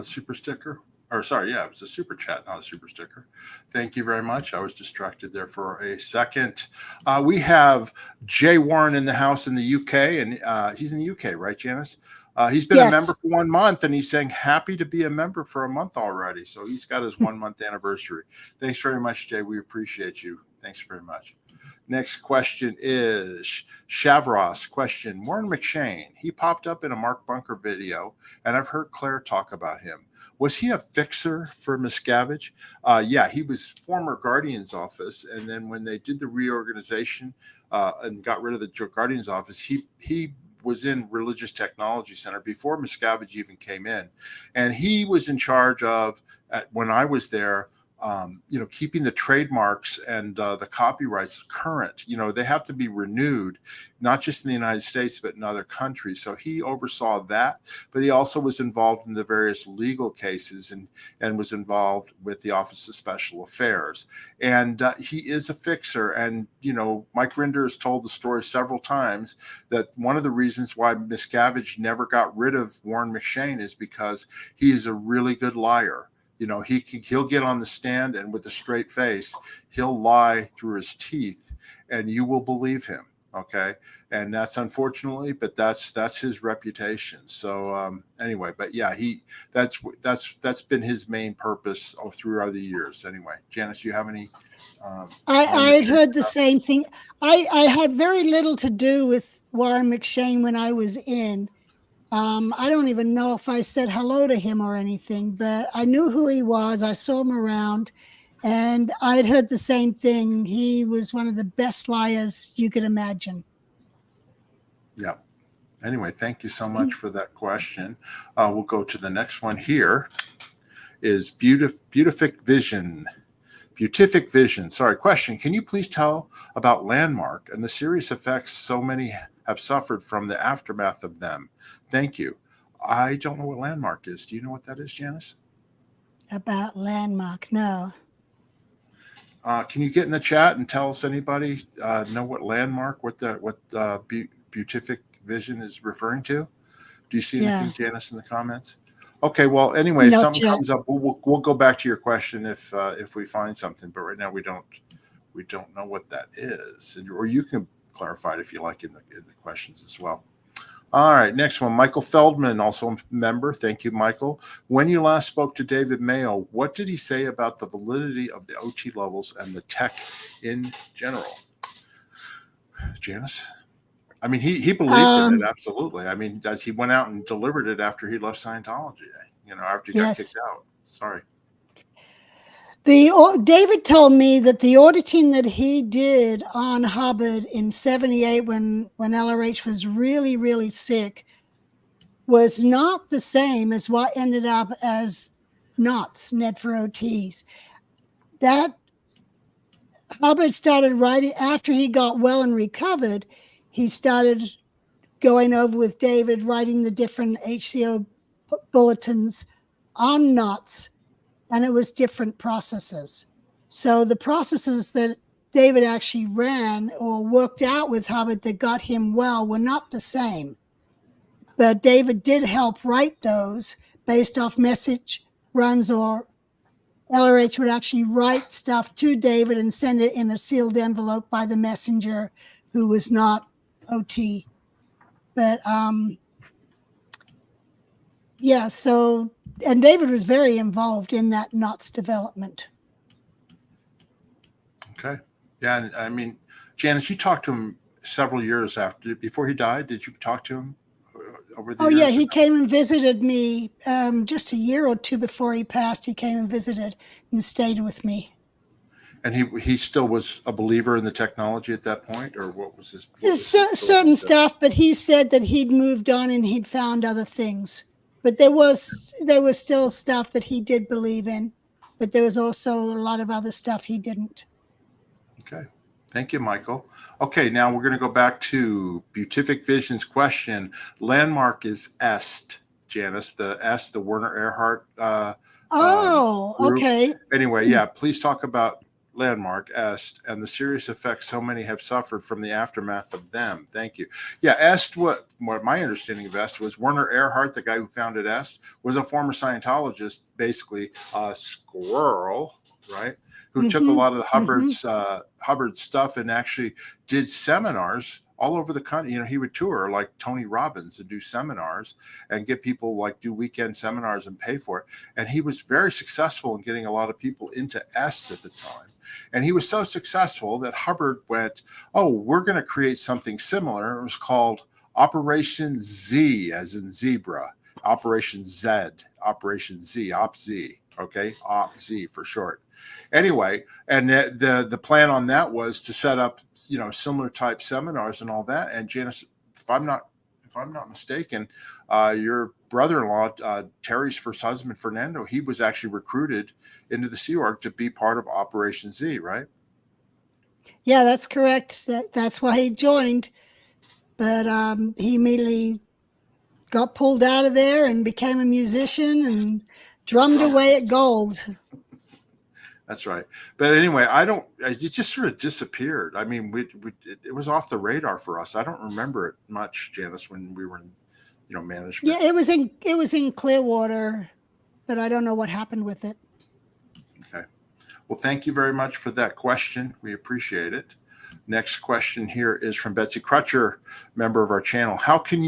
Super sticker. Or sorry, yeah, it was a super chat, not a super sticker. Thank you very much. I was distracted there for a second. We have Jay Warren in the house in the UK, and he's in the UK, right, Janis? He's been a member for 1 month, and he's saying happy to be a member for a month already. So he's got his 1 month anniversary. Thanks very much, Jay. We appreciate you. Thanks very much. Next question is Shavros question. Warren McShane, he popped up in a Mark Bunker video, and I've heard Claire talk about him. Was he a fixer for Miscavige? Yeah, he was former Guardian's office, and then when they did the reorganization and got rid of the Guardian's office, he was in Religious Technology Center before Miscavige even came in, and he was in charge of, when I was there, keeping the trademarks and the copyrights current. They have to be renewed, not just in the United States, but in other countries. So he oversaw that, but he also was involved in the various legal cases and was involved with the Office of Special Affairs. And he is a fixer. And, Mike Rinder has told the story several times that one of the reasons why Miscavige never got rid of Warren McShane is because he is a really good liar. He'll get on the stand, and with a straight face, he'll lie through his teeth, and you will believe him. Okay. And that's unfortunately, but that's his reputation. So anyway, but yeah, that's been his main purpose all throughout the years. Anyway, Janice, you have any I had comments? heard the same thing. I had very little to do with Warren McShane when I was in. I don't even know if I said hello to him or anything, but I knew who he was. I saw him around, and I had heard the same thing. He was one of the best liars you could imagine. Yeah. Anyway, thank you so much for that question. We'll go to the next one here is Beautific Vision. Beatific Vision. Sorry, question. Can you please tell about Landmark and the serious effects so many have suffered from the aftermath of them? Thank you. I don't know what Landmark is. Do you know what that is, Janice? About Landmark, no. Can you get in the chat and tell us anybody know what Landmark, what Beatific Vision is referring to? Do you see anything, Janice, in the comments? Okay, well, anyway, if something comes up, we'll go back to your question if we find something. But right now we don't know what that is, or you can clarify it if you like in the questions as well. All right, next one, Michael Feldman, also a member. Thank you, Michael. When you last spoke to David Mayo, what did he say about the validity of the OT levels and the tech in general? Janice? I mean, he believed in it, absolutely. I mean, as he went out and delivered it after he left Scientology, after he got kicked out. Sorry. David told me that the auditing that he did on Hubbard in '78 when LRH was really, really sick was not the same as what ended up as NOTs, Net for OTs. That Hubbard started writing after he got well and recovered. He started going over with David, writing the different HCO bulletins on NOTs, and it was different processes. So the processes that David actually ran or worked out with Hubbard that got him well were not the same. But David did help write those based off message runs, or LRH would actually write stuff to David and send it in a sealed envelope by the messenger who was not OT. But yeah, so, and David was very involved in that NOTs development. Okay. Yeah, and I mean, Janice, you talked to him several years before he died. Did you talk to him over the years? Oh, yeah, he came and visited me just a year or two before he passed. He came and visited and stayed with me. And he still was a believer in the technology at that point, or what was his? Certain stuff, but he said that he'd moved on and he'd found other things. But there was still stuff that he did believe in, but there was also a lot of other stuff he didn't. Okay. Thank you, Michael. Okay, now we're going to go back to Beatific Vision's question. Landmark is EST, Janice, the Werner Erhard group. Okay. Anyway, yeah, please talk about Landmark, EST, and the serious effects so many have suffered from the aftermath of them. Thank you. Yeah, EST, what my understanding of EST was Werner Erhard, the guy who founded EST, was a former Scientologist, basically a squirrel, right? Who took a lot of the Hubbard stuff and actually did seminars all over the country. He would tour like Tony Robbins and do seminars and get people like do weekend seminars and pay for it. And he was very successful in getting a lot of people into EST at the time. And he was so successful that Hubbard went, oh, we're going to create something similar. It was called Operation Z, as in zebra, Operation Z, Operation Z, Op Z. Okay, Op Z for short. Anyway, and the plan on that was to set up, similar type seminars and all that. And Janice, if I'm not mistaken, your brother-in-law, Terry's first husband, Fernando, he was actually recruited into the Sea Org to be part of Operation Z, right? Yeah, that's correct. That's why he joined. But he immediately got pulled out of there and became a musician and drummed away at gold. That's right. But anyway, it just sort of disappeared. I mean, it was off the radar for us. I don't remember it much, Janice, when we were in, management. Yeah, it was in Clearwater, but I don't know what happened with it. Okay. Well, thank you very much for that question. We appreciate it. Next question here is from Betsy Crutcher, member of our channel. How can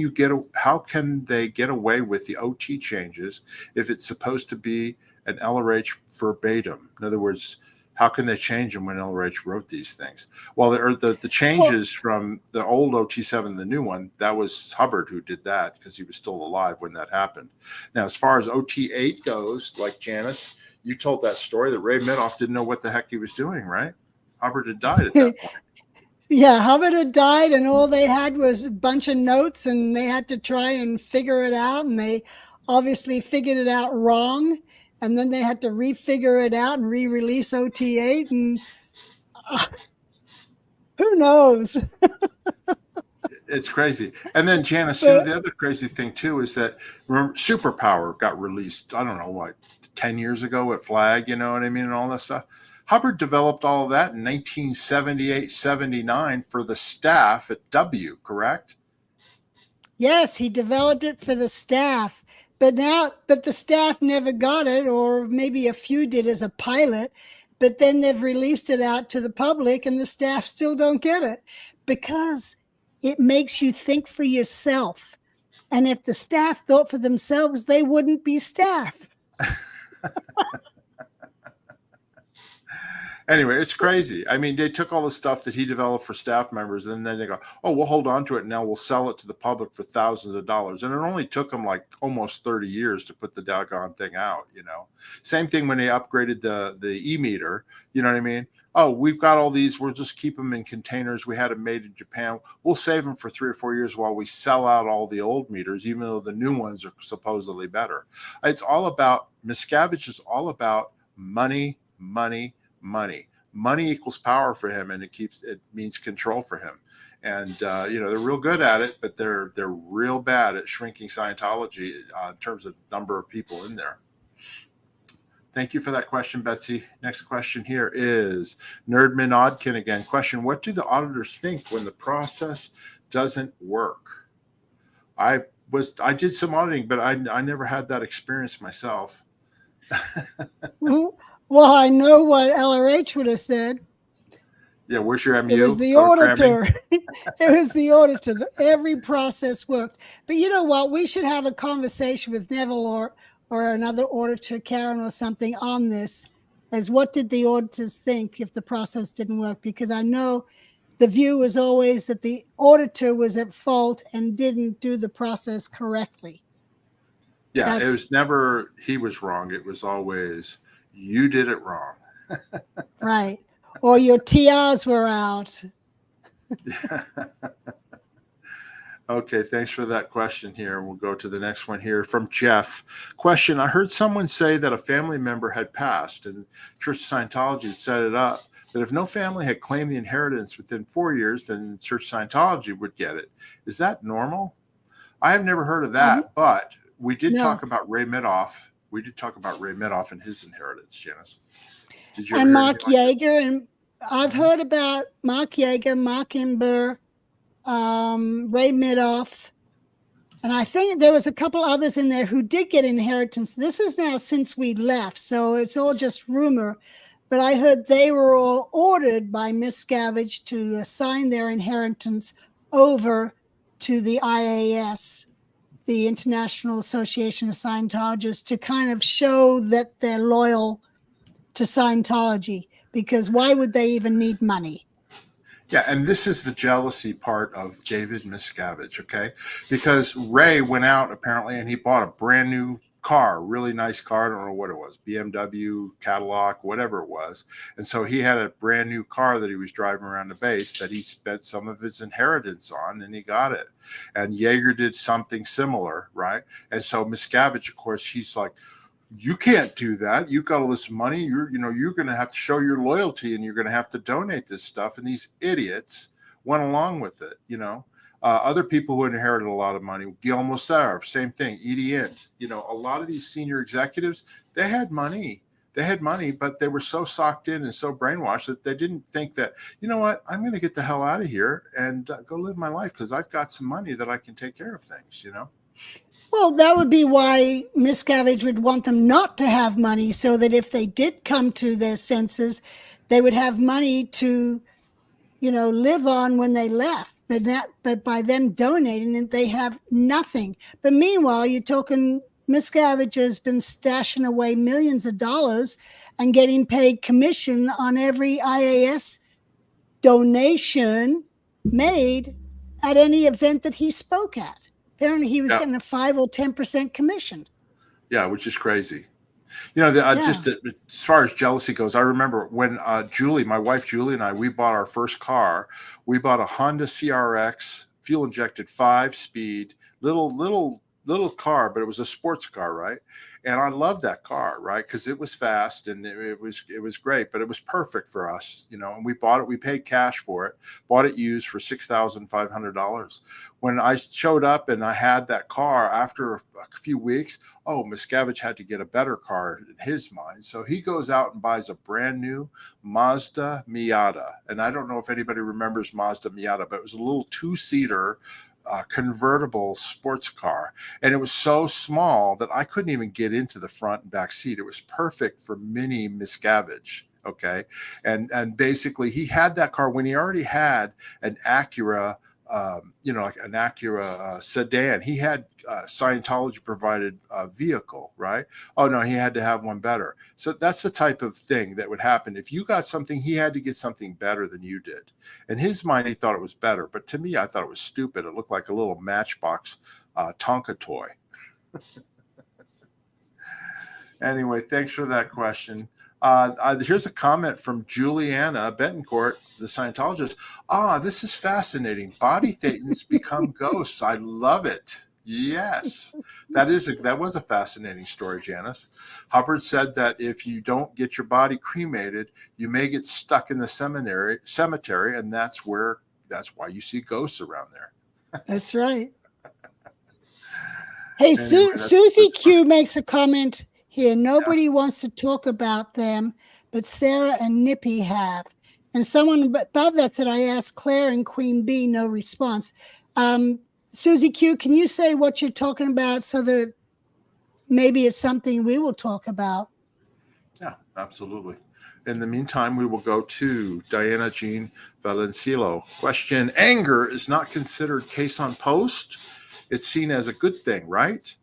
they get away with the OT changes if it's supposed to be an LRH verbatim? In other words, how can they change them when LRH wrote these things? Well, the changes from the old OT7 to the new one, that was Hubbard who did that because he was still alive when that happened. Now, as far as OT8 goes, like Janis, you told that story that Ray Midoff didn't know what the heck he was doing, right? Hubbard had died at that point. Yeah, Hubbard had died, and all they had was a bunch of notes, and they had to try and figure it out, and they obviously figured it out wrong, and then they had to refigure it out and re-release OT8, and who knows? It's crazy. And then Janis, the other crazy thing too is that, remember, Superpower got released, I don't know, what, 10 years ago at Flag, you know what I mean, and all that stuff. Hubbard developed all of that in 1978, 79 for the staff at W, correct? Yes, he developed it for the staff, but the staff never got it, or maybe a few did as a pilot, but then they've released it out to the public and the staff still don't get it because it makes you think for yourself. And if the staff thought for themselves, they wouldn't be staff. Anyway, it's crazy. I mean, they took all the stuff that he developed for staff members, and then they go, oh, we'll hold on to it, and now we'll sell it to the public for thousands of dollars. And it only took them like almost 30 years to put the doggone thing out, you know. Same thing when they upgraded the e-meter, you know what I mean? Oh, we've got all these. We'll just keep them in containers. We had them made in Japan. We'll save them for 3 or 4 years while we sell out all the old meters, even though the new ones are supposedly better. It's all about, Miscavige is all about money, money, money. Money equals power for him, and it means control for him. And you know, they're real good at it, but they're real bad at shrinking Scientology in terms of number of people in there. Thank you for that question, Betsy. Next question here is Nerdman Odkin again. Question: what do the auditors think when the process doesn't work? I did some auditing, but I never had that experience myself. Well, I know what LRH would have said. Yeah, where's your MU? It was the auditor. It was the auditor. Every process worked. But you know what? We should have a conversation with Neville or another auditor, Karen or something, on this, as what did the auditors think if the process didn't work? Because I know the view was always that the auditor was at fault and didn't do the process correctly. Yeah, it was never he was wrong. It was always you did it wrong. Right. Or your TRs were out. Okay, thanks for that question here. We'll go to the next one here from Jeff. Question: I heard someone say that a family member had passed, and Church of Scientology set it up that if no family had claimed the inheritance within 4 years, then Church of Scientology would get it. Is that normal? I have never heard of that, but we did talk about Ray Midoff. We did talk about Ray Midoff and his inheritance, Janis. Did you? And Mark Yeager, and I've heard about Mark Yeager, Mark Imber, Ray Midoff, and I think there was a couple others in there who did get inheritance. This is now since we left, so it's all just rumor. But I heard they were all ordered by Miscavige to assign their inheritance over to the IAS, the International Association of Scientologists, to kind of show that they're loyal to Scientology, because why would they even need money? Yeah, and this is the jealousy part of David Miscavige, okay? Because Ray went out apparently and he bought a brand new car, really nice car. I don't know what it was, BMW, Cadillac, whatever it was. And so he had a brand new car that he was driving around the base that he spent some of his inheritance on, and he got it. And Yeager did something similar, right? And so Miscavige, of course, he's like, you can't do that. You've got all this money. You're going to have to show your loyalty, and you're going to have to donate this stuff. And these idiots went along with it, you know. Other people who inherited a lot of money, Gillham, same thing, Edie Int, you know, a lot of these senior executives, they had money, but they were so socked in and so brainwashed that they didn't think that, you know what, I'm going to get the hell out of here and go live my life because I've got some money that I can take care of things, you know. Well, that would be why Miscavige would want them not to have money, so that if they did come to their senses, they would have money to live on when they left. But by them donating it, they have nothing. But meanwhile, you're talking Miscavige has been stashing away millions of dollars and getting paid commission on every IAS donation made at any event that he spoke at. Apparently, he was getting a 5 or 10% commission. Yeah, which is crazy. Just as far as jealousy goes, I remember when Julie, my wife Julie, and I, we bought our first car. We bought a Honda CRX, fuel injected 5-speed, little car, but it was a sports car, right? And I loved that car, right? Because it was fast and it was great, but it was perfect for us, And we bought it. We paid cash for it. Bought it used for $6,500. When I showed up and I had that car after a few weeks, Miscavige had to get a better car in his mind, so he goes out and buys a brand new Mazda Miata. And I don't know if anybody remembers Mazda Miata, but it was a little 2-seater. Convertible sports car, and it was so small that I couldn't even get into the front and back seat. It was perfect for mini Miscavige. Okay, and basically he had that car when he already had an Acura, like an Acura sedan. He had Scientology provided vehicle, right? Oh no, he had to have one better. So that's the type of thing that would happen. If you got something, he had to get something better than you did. In his mind, he thought it was better, but to me, I thought it was stupid. It looked like a little Matchbox Tonka toy. Anyway, thanks for that question. Here's a comment from Juliana Betancourt, the Scientologist. This is fascinating. Body thetans become ghosts. I love it. Yes, that was a fascinating story, Janis. Hubbard said that if you don't get your body cremated, you may get stuck in the cemetery, and that's why you see ghosts around there. That's right. Hey, anyway, Susie Q makes a comment here. Nobody wants to talk about them, but Sarah and Nippy have. And someone above that said, I asked Claire and Queen Bee, no response. Susie Q, can you say what you're talking about so that maybe it's something we will talk about? Yeah, absolutely. In the meantime, we will go to Diana Jean Valencillo. Question: anger is not considered case on post. It's seen as a good thing, right?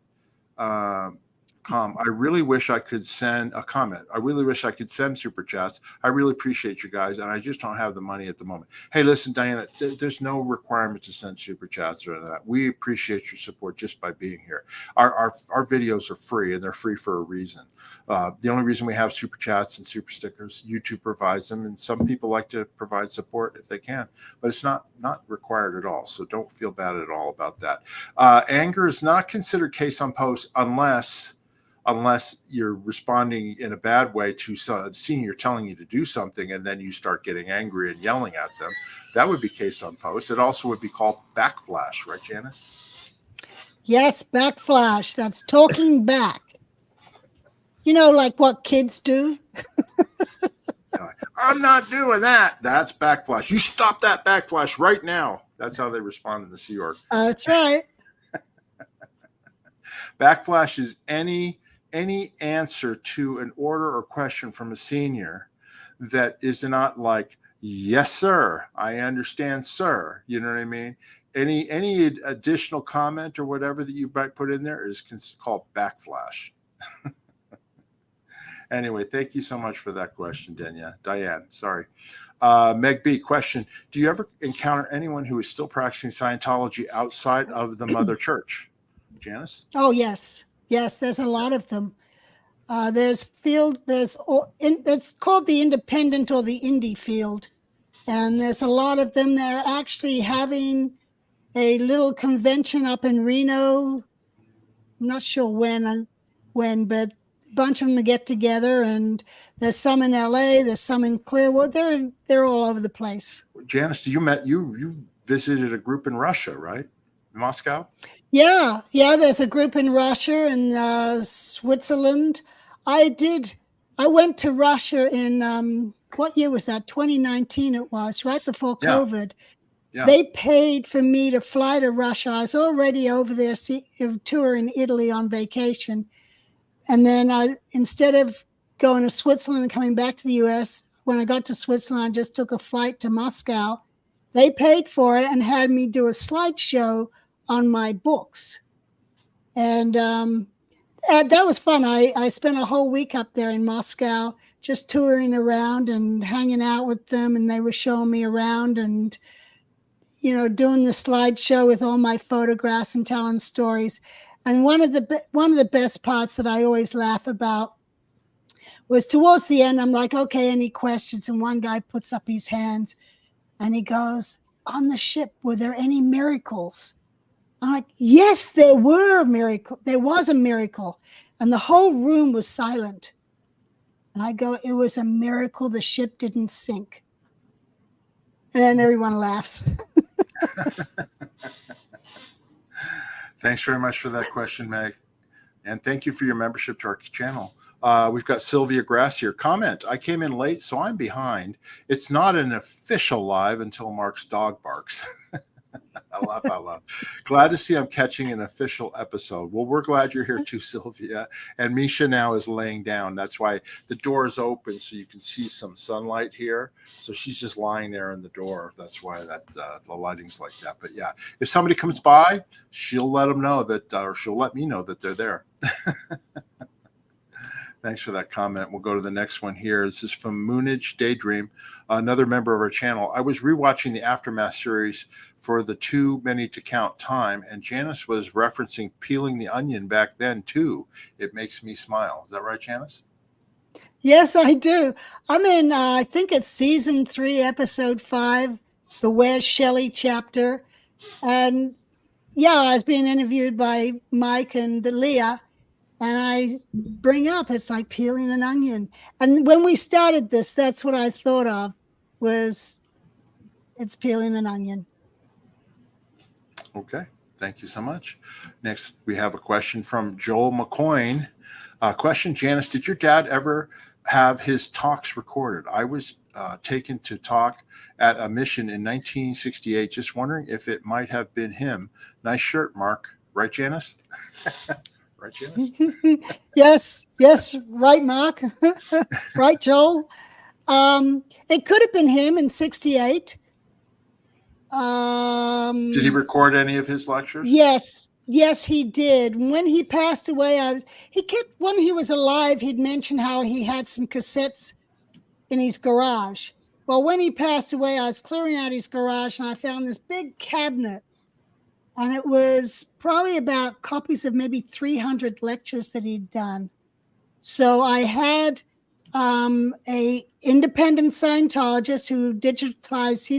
I really wish I could send a comment. I really wish I could send super chats. I really appreciate you guys, and I just don't have the money at the moment. Hey, listen, Diana, there's no requirement to send super chats or anything like that. We appreciate your support just by being here. Our videos are free, and they're free for a reason. The only reason we have super chats and super stickers, YouTube provides them, and some people like to provide support if they can, but it's not required at all. So don't feel bad at all about that. Anger is not considered case on post unless you're responding in a bad way to a senior telling you to do something, and then you start getting angry and yelling at them. That would be case on post. It also would be called backflash, right, Janis? Yes, backflash. That's talking back. Like what kids do. I'm not doing that. That's backflash. You stop that backflash right now. That's how they respond in the Sea Org. That's right. Backflash is any answer to an order or question from a senior that is not like, yes, sir, I understand, sir. You know what I mean? Any additional comment or whatever that you might put in there is called backflash. Anyway, thank you so much for that question, Diane. Sorry. Meg B, question: do you ever encounter anyone who is still practicing Scientology outside of the mother church? Janis? Oh, yes. Yes, there's a lot of them. It's called the independent or the indie field. And there's a lot of them. They're actually having a little convention up in Reno. I'm not sure when, but a bunch of them get together, and there's some in LA, there's some in Clearwood. They're all over the place. Janis, you visited a group in Russia, right? Moscow? Yeah, there's a group in Russia and Switzerland. I went to Russia in what year was that? 2019 it was, right before COVID. Yeah. They paid for me to fly to Russia. I was already over there touring Italy on vacation. And then instead of going to Switzerland and coming back to the US, when I got to Switzerland, I just took a flight to Moscow they paid for it and had me do a slideshow on my books. And that was fun. I spent a whole week up there in Moscow just touring around and hanging out with them, and they were showing me around and, doing the slideshow with all my photographs and telling stories. And one of the best parts that I always laugh about was towards the end, I'm like, okay, any questions? And one guy puts up his hands and he goes, on the ship, were there any miracles? I'm like, yes, there were a miracle. There was a miracle. And the whole room was silent. And I go, it was a miracle the ship didn't sink. And then everyone laughs. Thanks very much for that question, Meg. And thank you for your membership to our channel. We've got Sylvia Grass here. Comment, I came in late, so I'm behind. It's not an official live until Mark's dog barks. I laugh out loud. Glad to see I'm catching an official episode. Well, we're glad you're here too, Sylvia. And Misha now is laying down. That's why the door is open so you can see some sunlight here. So she's just lying there in the door. That's why the lighting's like that. But yeah, if somebody comes by, she'll let them know that, or she'll let me know that they're there. Thanks for that comment. We'll go to the next one here. This is from Moonage Daydream, another member of our channel. I was rewatching the Aftermath series for the Too Many to Count time, and Janis was referencing peeling the onion back then too. It makes me smile. Is that right, Janis? Yes, I do. I'm in, I think it's season 3, episode 5, the Where's Shelly chapter. And yeah, I was being interviewed by Mike and Leah. And I bring up, it's like peeling an onion. And when we started this, that's what I thought of, was it's peeling an onion. Okay, thank you so much. Next, we have a question from Joel McCoyne. Question, Janis, did your dad ever have his talks recorded? I was taken to talk at a mission in 1968. Just wondering if it might have been him. Nice shirt, Mark. Right, Janis? Right, Janis? Yes, right, Mark. Right, Joel. It could have been him in 68. Did he record any of his lectures? Yes, he did. When he passed away, when he was alive, he'd mentioned how he had some cassettes in his garage. Well, when he passed away, I was clearing out his garage and I found this big cabinet. And it was probably about copies of maybe 300 lectures that he'd done. So I had a independent Scientologist who digitalized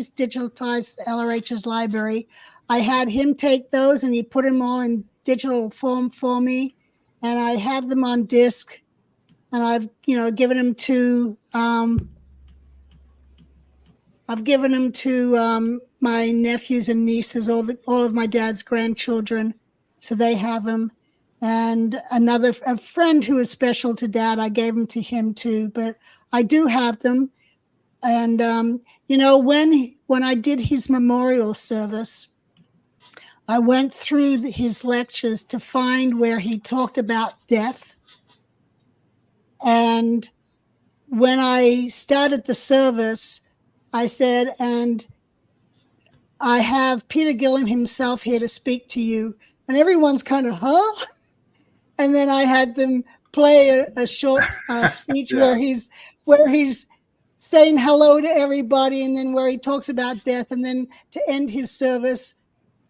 LRH's library. I had him take those and he put them all in digital form for me. And I have them on disc. And I've, given them to my nephews and nieces, all of my dad's grandchildren, so they have them. And a friend who is special to Dad, I gave them to him too. But I do have them. And when I did his memorial service, I went through his lectures to find where he talked about death. And when I started the service, I said, and I have Peter Gillham himself here to speak to you. And everyone's kind of, huh? And then I had them play a short speech where he's saying hello to everybody, and then where he talks about death. And then to end his service,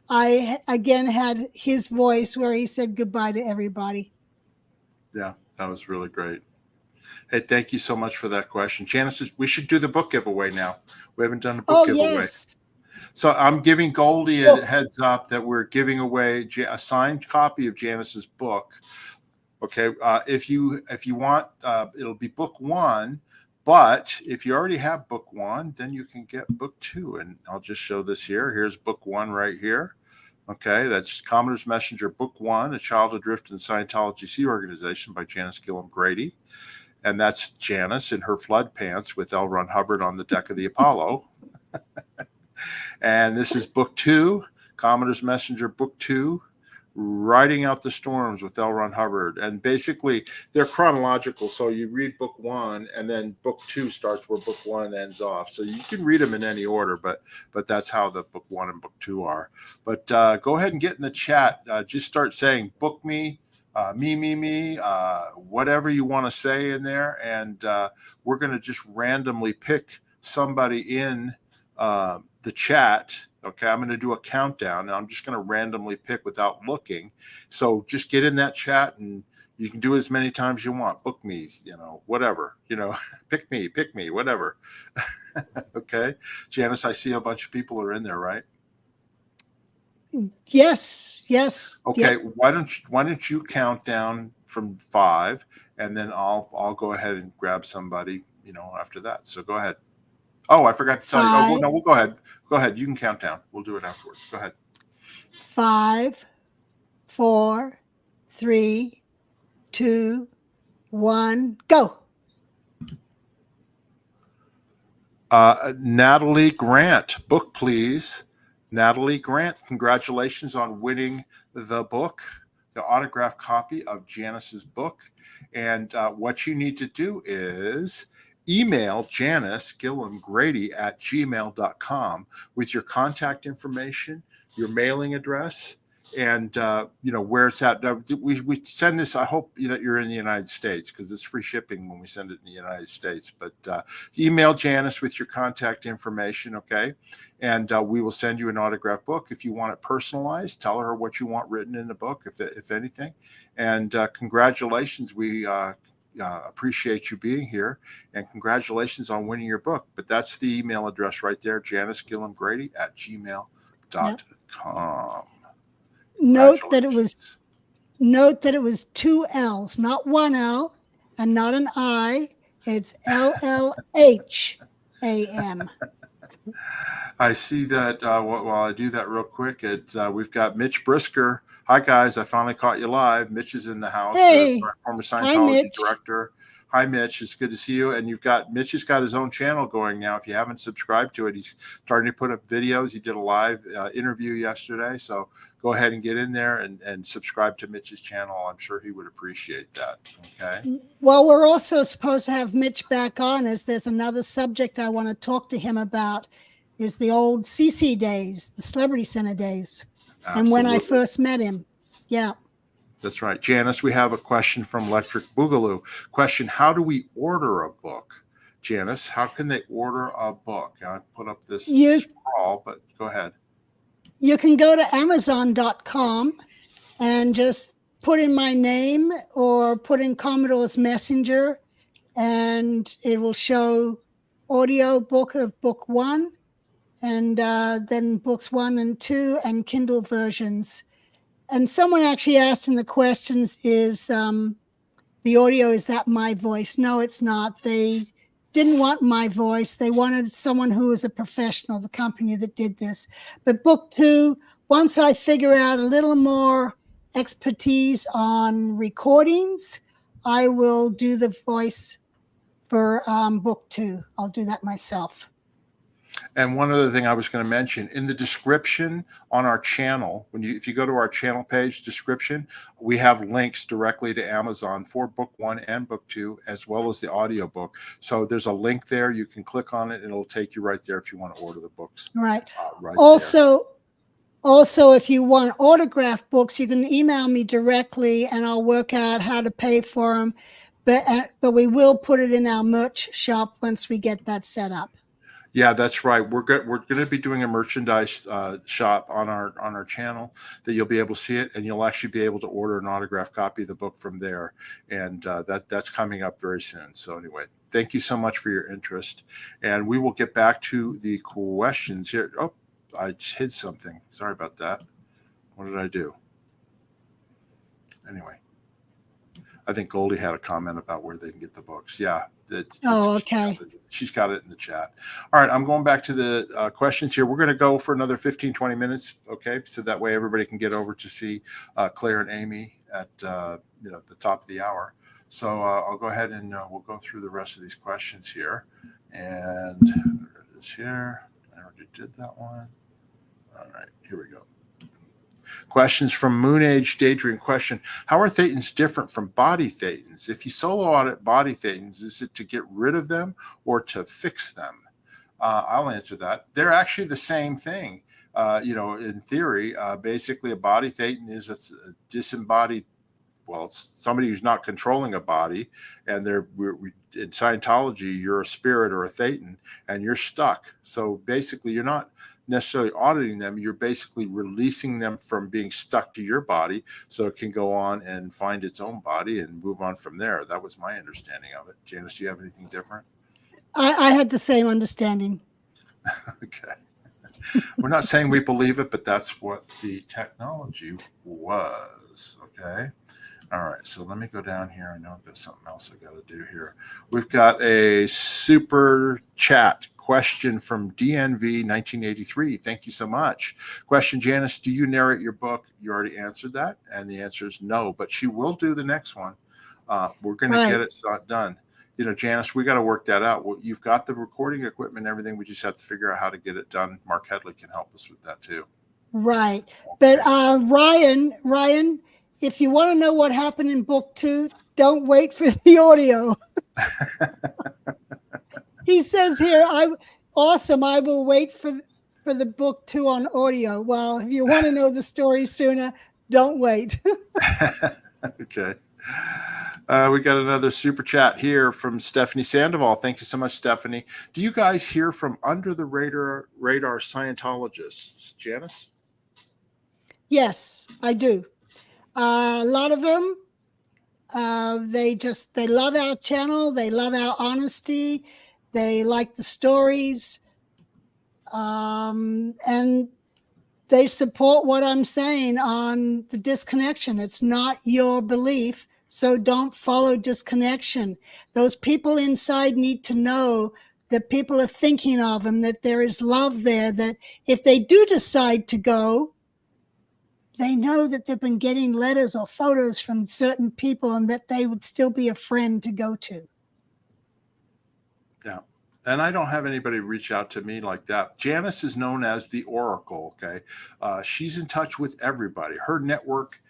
I again had his voice where he said goodbye to everybody. Yeah, that was really great. Hey, thank you so much for that question. Janis, we should do the book giveaway now. We haven't done a book giveaway. Yes. So I'm giving Goldie a heads up that we're giving away a signed copy of Janis's book. Okay, if you want, it'll be book 1. But if you already have book 1, then you can get book 2. And I'll just show this here. Here's book 1 right here. Okay, that's Commoner's Messenger, book 1, A Child Adrift in Scientology Sea Organization by Janis Gillham Grady. And that's Janis in her flood pants with L. Ron Hubbard on the deck of the Apollo. And this is book 2, Commoner's Messenger, book 2, Riding Out the Storms with L. Ron Hubbard. And basically, they're chronological. So you read book 1, and then book 2 starts where book 1 ends off. So you can read them in any order, but that's how the book 1 and book 2 are. But go ahead and get in the chat. Just start saying, book me, me, whatever you want to say in there. And we're going to just randomly pick somebody in the chat. Okay, I'm going to do a countdown, and I'm just going to randomly pick without looking. So just get in that chat, and you can do as many times you want. Book me, whatever, pick me, whatever. Okay, Janice, I see a bunch of people are in there, right? Yes. Okay, Yep. why don't you count down from 5, and then I'll go ahead and grab somebody, after that. So go ahead. Oh, I forgot to tell you. Oh, no, we'll go ahead. Go ahead. You can count down. We'll do it afterwards. Go ahead. 5, 4, 3, 2, 1, go. Natalie Grant, book, please. Natalie Grant, congratulations on winning the book, the autographed copy of Janis's book. And what you need to do is email Janis Gillham Grady at gmail.com with your contact information, your mailing address, and where it's at. We send this. I hope that you're in the United States, because it's free shipping when we send it in the United States. But email Janis with your contact information, okay? And we will send you an autographed book. If you want it personalized, tell her what you want written in the book, if anything. And congratulations. We appreciate you being here, and congratulations on winning your book. But that's the email address right there, Janis Gillham Grady at gmail.com. Yep. Note that it was 2 L's, not 1 L and not an I. It's LLHAM. I see that. While I do that real quick, we've got Mitch Brisker. Hi, guys. I finally caught you live. Mitch is in the house. Hey. Former Scientology director. Hi, Mitch. It's good to see you. And Mitch has got his own channel going now. If you haven't subscribed to it, he's starting to put up videos. He did a live interview yesterday. So go ahead and get in there and subscribe to Mitch's channel. I'm sure he would appreciate that. Okay. Well, we're also supposed to have Mitch back on, as there's another subject I want to talk to him about, is the old CC days, the Celebrity Center days. Absolutely. And when I first met him. Yeah. That's right. Janis, we have a question from Electric Boogaloo. Question, how do we order a book? Janis, how can they order a book? I put up this scroll, but go ahead. You can go to Amazon.com and just put in my name or put in Commodore's Messenger, and it will show audio book of book 1, and then books 1 and 2 and Kindle versions. And someone actually asked in the questions, is the audio, is that my voice? No, it's not. They didn't want my voice. They wanted someone who was a professional, the company that did this. But book 2, once I figure out a little more expertise on recordings, I will do the voice for book 2. I'll do that myself. And one other thing I was going to mention, in the description on our channel, if you go to our channel page description, we have links directly to Amazon for book 1 and book 2, as well as the audiobook. So there's a link there. You can click on it and it'll take you right there if you want to order the books. Right. Also, if you want autographed books, you can email me directly and I'll work out how to pay for them. But we will put it in our merch shop once we get that set up. Yeah, that's right. We're going to be doing a merchandise shop on our channel that you'll be able to see it, and you'll actually be able to order an autographed copy of the book from there. And that's coming up very soon. So anyway, thank you so much for your interest, and we will get back to the questions here. Oh, I just hid something. Sorry about that. What did I do? Anyway, I think Goldie had a comment about where they can get the books. Yeah. Okay. She's got it in the chat. All right, I'm going back to the questions here. We're going to go for another 15, 20 minutes, okay? So that way everybody can get over to see Claire and Amy at the top of the hour. So I'll go ahead and we'll go through the rest of these questions here. And there it is here. I already did that one. All right, here we go. Questions from Moon Age Daydream. Question: how are thetans different from body thetans? If you solo audit body thetans, is it to get rid of them or to fix them? I'll answer that. They're actually the same thing. In theory, basically a body thetan is a disembodied, well, it's somebody who's not controlling a body, and in Scientology, you're a spirit or a thetan, and you're stuck. So basically, you're not necessarily auditing them. You're basically releasing them from being stuck to your body, so it can go on and find its own body and move on from there. That was my understanding of it. Janis, do you have anything different? I had the same understanding. Okay. We're not saying we believe it, but that's what the technology was. Okay. All right. So let me go down here. I know I've got something else I got to do here. We've got a super chat question from DNV 1983. Thank you so much. Question: Janis, do you narrate your book? You already answered that. And the answer is no, but she will do the next one. We're going to get it done. Janis, we got to work that out. Well, you've got the recording equipment and everything. We just have to figure out how to get it done. Mark Headley can help us with that too. Right. But Ryan, if you want to know what happened in book 2, don't wait for the audio. He says here, I will wait for the book 2 on audio. Well, if you want to know the story sooner, don't wait. Okay. We got another super chat here from Stephanie Sandoval. Thank you so much, Stephanie. Do you guys hear from under the radar Scientologists, Janis? Yes, I do. A lot of them, they love our channel. They love our honesty. They like the stories. And they support what I'm saying on the disconnection. It's not your belief, so don't follow disconnection. Those people inside need to know that people are thinking of them, that there is love there, that if they do decide to go, they know that they've been getting letters or photos from certain people and that they would still be a friend to go to. Yeah. And I don't have anybody reach out to me like that. Janis is known as the Oracle. Okay. She's in touch with everybody. Her network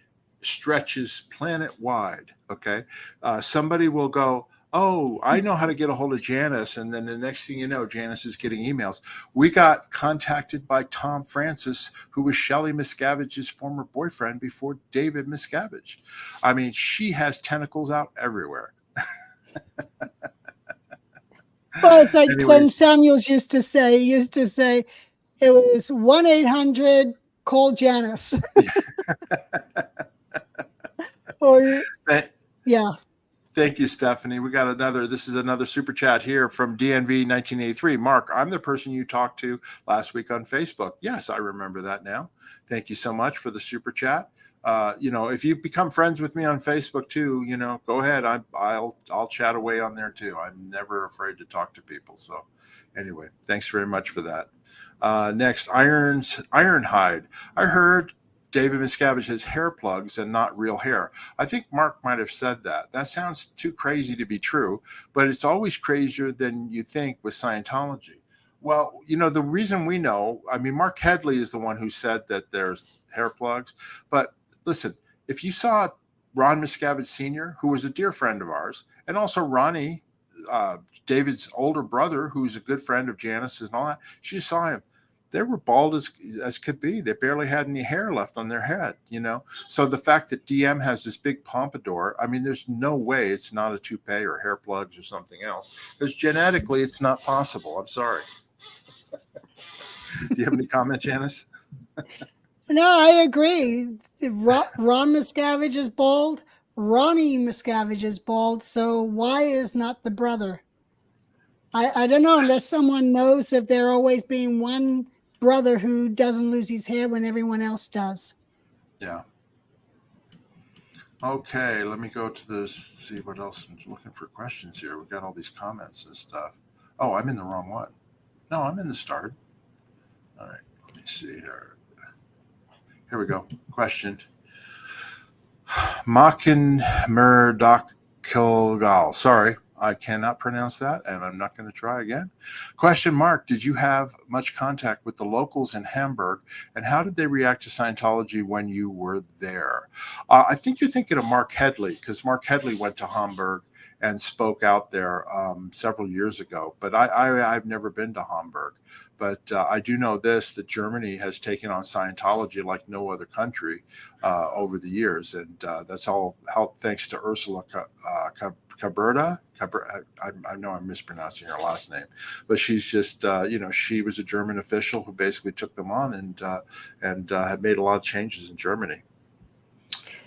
stretches planet wide. Okay. Somebody will go, oh, I know how to get a hold of Janis. And then the next thing you know, Janis is getting emails. We got contacted by Tom Francis, who was Shelly Miscavige's former boyfriend before David Miscavige. I mean, she has tentacles out everywhere. Well, it's like Glenn Samuels used to say it was 1-800 call Janis. Yeah. Thank you, Stephanie. We got this is another super chat here from DNV 1983. Mark, I'm the person you talked to last week on Facebook. Yes, I remember that now. Thank you so much for the super chat. If you become friends with me on Facebook too, go ahead. I'll chat away on there too. I'm never afraid to talk to people. So anyway, thanks very much for that. Next, Ironhide. I heard David Miscavige has hair plugs and not real hair. I think Mark might have said that. That sounds too crazy to be true, but it's always crazier than you think with Scientology. Well, the reason we know, Mark Headley is the one who said that there's hair plugs, but listen, if you saw Ron Miscavige Sr., who was a dear friend of ours, and also Ronnie, David's older brother, who's a good friend of Janis's and all that, she saw him. They were bald as could be. They barely had any hair left on their head, So the fact that DM has this big pompadour, there's no way it's not a toupee or hair plugs or something else. Because genetically, it's not possible. I'm sorry. Do you have any comment, Janis? No, I agree. Ron Miscavige is bald. Ronnie Miscavige is bald. So why is not the brother? I don't know, unless someone knows that there always being one brother who doesn't lose his hair when everyone else does. Yeah. Okay, let me go to this, see what else. I'm looking for questions here. We've got all these comments and stuff. Oh, I'm in the wrong one. No, I'm in the start. All right, let me see here. Here we go. Question. Makin Murdokilgal. Sorry, I cannot pronounce that, and I'm not going to try again. Question mark, did you have much contact with the locals in Hamburg, and how did they react to Scientology when you were there? I think you're thinking of Mark Headley, because Mark Headley went to Hamburg and spoke out there several years ago. But I've never been to Hamburg. But I do know this, that Germany has taken on Scientology like no other country over the years. And that's all help thanks to Ursula Caberta. I know I'm mispronouncing her last name, but she's just, she was a German official who basically took them on and had made a lot of changes in Germany.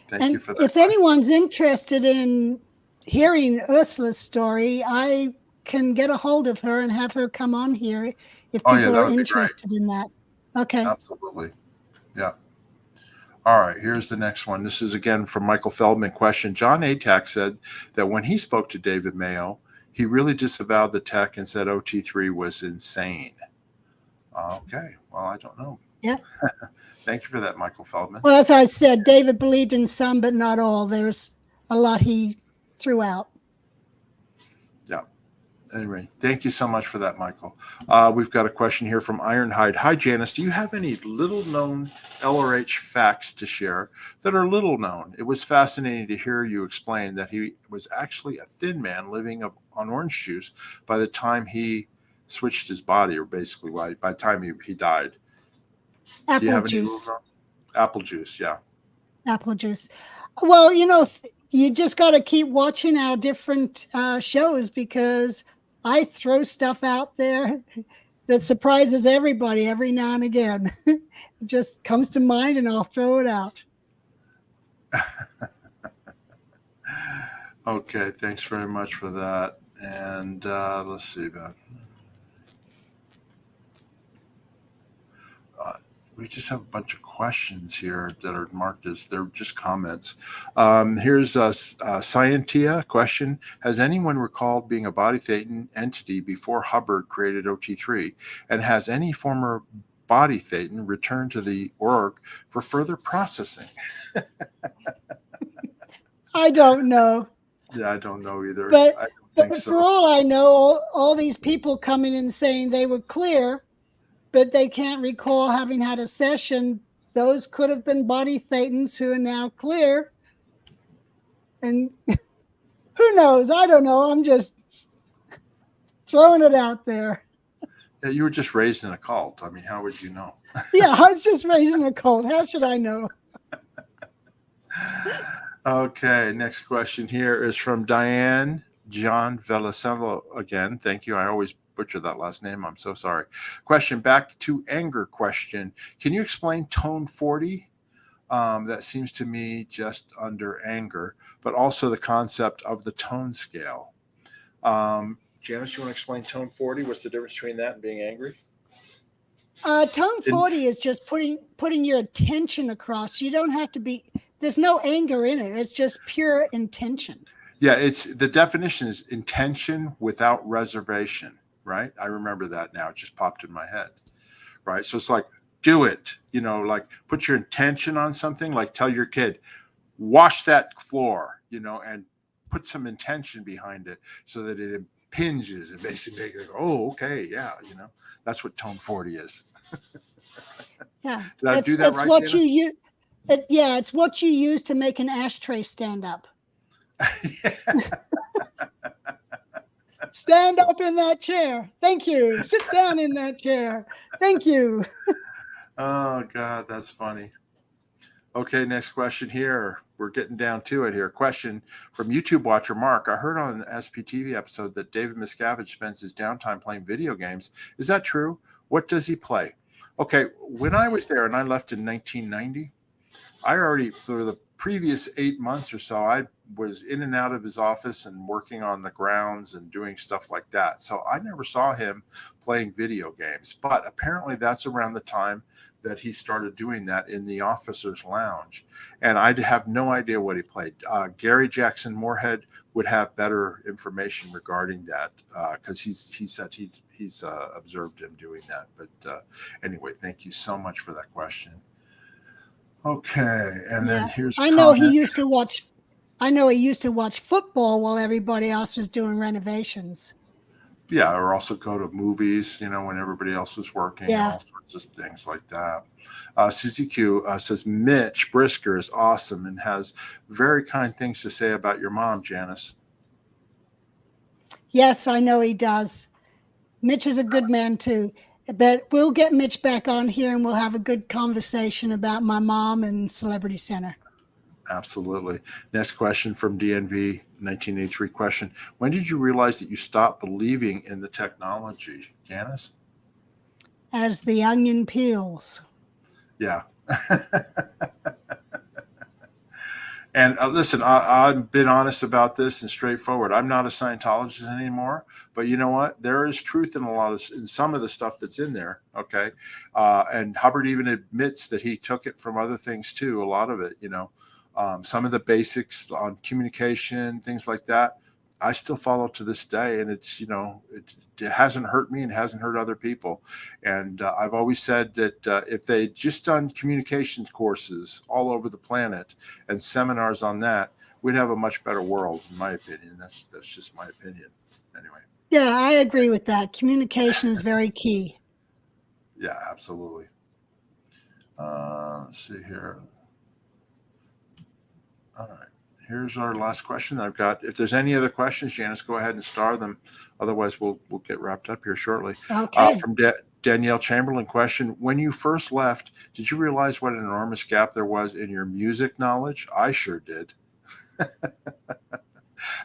Thank you for that. If anyone's interested in hearing Ursula's story, I can get a hold of her and have her come on here if people are interested in that. Okay. Absolutely. Yeah. All right, here's the next one. This is again from Michael Feldman. Question. John Atack said that when he spoke to David Mayo, he really disavowed the tech and said OT3 was insane. Okay, well, I don't know. Yeah. Thank you for that, Michael Feldman. Well, as I said, David believed in some, but not all. There's a lot he threw out. Yeah. Anyway, thank you so much for that, Michael. We've got a question here from Ironhide. Hi, Janis. Do you have any little-known LRH facts to share that are little known? It was fascinating to hear you explain that he was actually a thin man living on orange juice by the time he switched his body, or basically by the time he died. Apple juice. Apple juice, yeah. Apple juice. Well, you just got to keep watching our different shows, because I throw stuff out there that surprises everybody every now and again. It just comes to mind and I'll throw it out. Okay, thanks very much for that. And let's see that. We just have a bunch of questions here that are marked as they're just comments. Here's a Scientia question. Has anyone recalled being a body Thetan entity before Hubbard created OT3? And has any former body Thetan returned to the org for further processing? I don't know. Yeah, I don't know either. But, I don't think so. For all I know, all these people coming in saying they were clear, but they can't recall having had a session. Those could have been body Thetans who are now clear. And who knows? I don't know. I'm just throwing it out there. Yeah, you were just raised in a cult. I mean, how would you know? Yeah, I was just raised in a cult. How should I know? Okay, next question here is from Diane John Velasello again. Thank you. I always butcher that last name. I'm so sorry. Question, back to anger question. Can you explain tone 40? That seems to me just under anger, but also the concept of the tone scale. Janis, you want to explain tone 40? What's the difference between that and being angry? Tone 40 is just putting your attention across. You don't have to be, there's no anger in it. It's just pure intention. Yeah, it's the definition is intention without reservation. Right? I remember that now. It just popped in my head. Right? So it's like, do it, like put your intention on something, like tell your kid, wash that floor, and put some intention behind it so that it impinges and basically make it go, oh, okay. Yeah. That's what tone 40 is. Yeah. Did I do that it's right? What you it's what you use to make an ashtray stand up. Stand up in that chair. Thank you. Sit down in that chair. Thank you. Oh, God, that's funny. Okay, next question here. We're getting down to it here. Question from YouTube watcher Mark. I heard on an SPTV episode that David Miscavige spends his downtime playing video games. Is that true? What does he play? Okay, when I was there and I left in 1990, I already, for the previous 8 months or so, I was in and out of his office and working on the grounds and doing stuff like that. So I never saw him playing video games, but apparently that's around the time that he started doing that in the officers' lounge. And I have no idea what he played. Gary Jackson Moorhead would have better information regarding that because he said he's observed him doing that. But anyway, thank you so much for that question. Okay, and then here's I know he used to watch I know he used to watch football while everybody else was doing renovations. Yeah, or also go to movies, when everybody else was working and Yeah. all sorts of things like that. Susie Q says, Mitch Brisker is awesome and has very kind things to say about your mom, Janis. Yes, I know he does. Mitch is a good man too. But we'll get Mitch back on here and we'll have a good conversation about my mom and Celebrity Center. Absolutely. Next question from DNV 1983 question. When did you realize that you stopped believing in the technology, Janis? As the onion peels. Yeah. And listen, I've been honest about this and straightforward. I'm not a Scientologist anymore, but you know what? There is truth in in some of the stuff that's in there. Okay. And Hubbard even admits that he took it from other things too. A lot of it, some of the basics on communication, things like that, I still follow to this day. And it's, it hasn't hurt me and hasn't hurt other people. And I've always said that if they just done communications courses all over the planet and seminars on that, we'd have a much better world, in my opinion. That's just my opinion. Anyway. Yeah, I agree with that. Communication is very key. Yeah, absolutely. Let's see here. All right. Here's our last question I've got. If there's any other questions, Janis, go ahead and star them. Otherwise, we'll get wrapped up here shortly. Okay. From Danielle Chamberlain question. When you first left, did you realize what an enormous gap there was in your music knowledge? I sure did.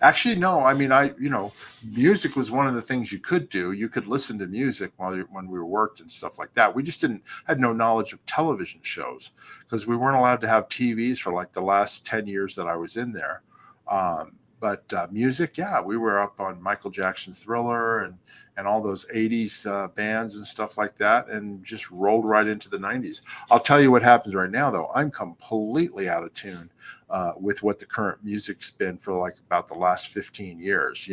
Actually, no. I mean, music was one of the things you could do. You could listen to music when we worked and stuff like that. We just had no knowledge of television shows because we weren't allowed to have TVs for like the last 10 years that I was in there. But music, yeah, we were up on Michael Jackson's Thriller and all those 80s bands and stuff like that, and just rolled right into the 90s. I'll tell you what happens right now, though. I'm completely out of tune with what the current music's been for like about the last 15 years.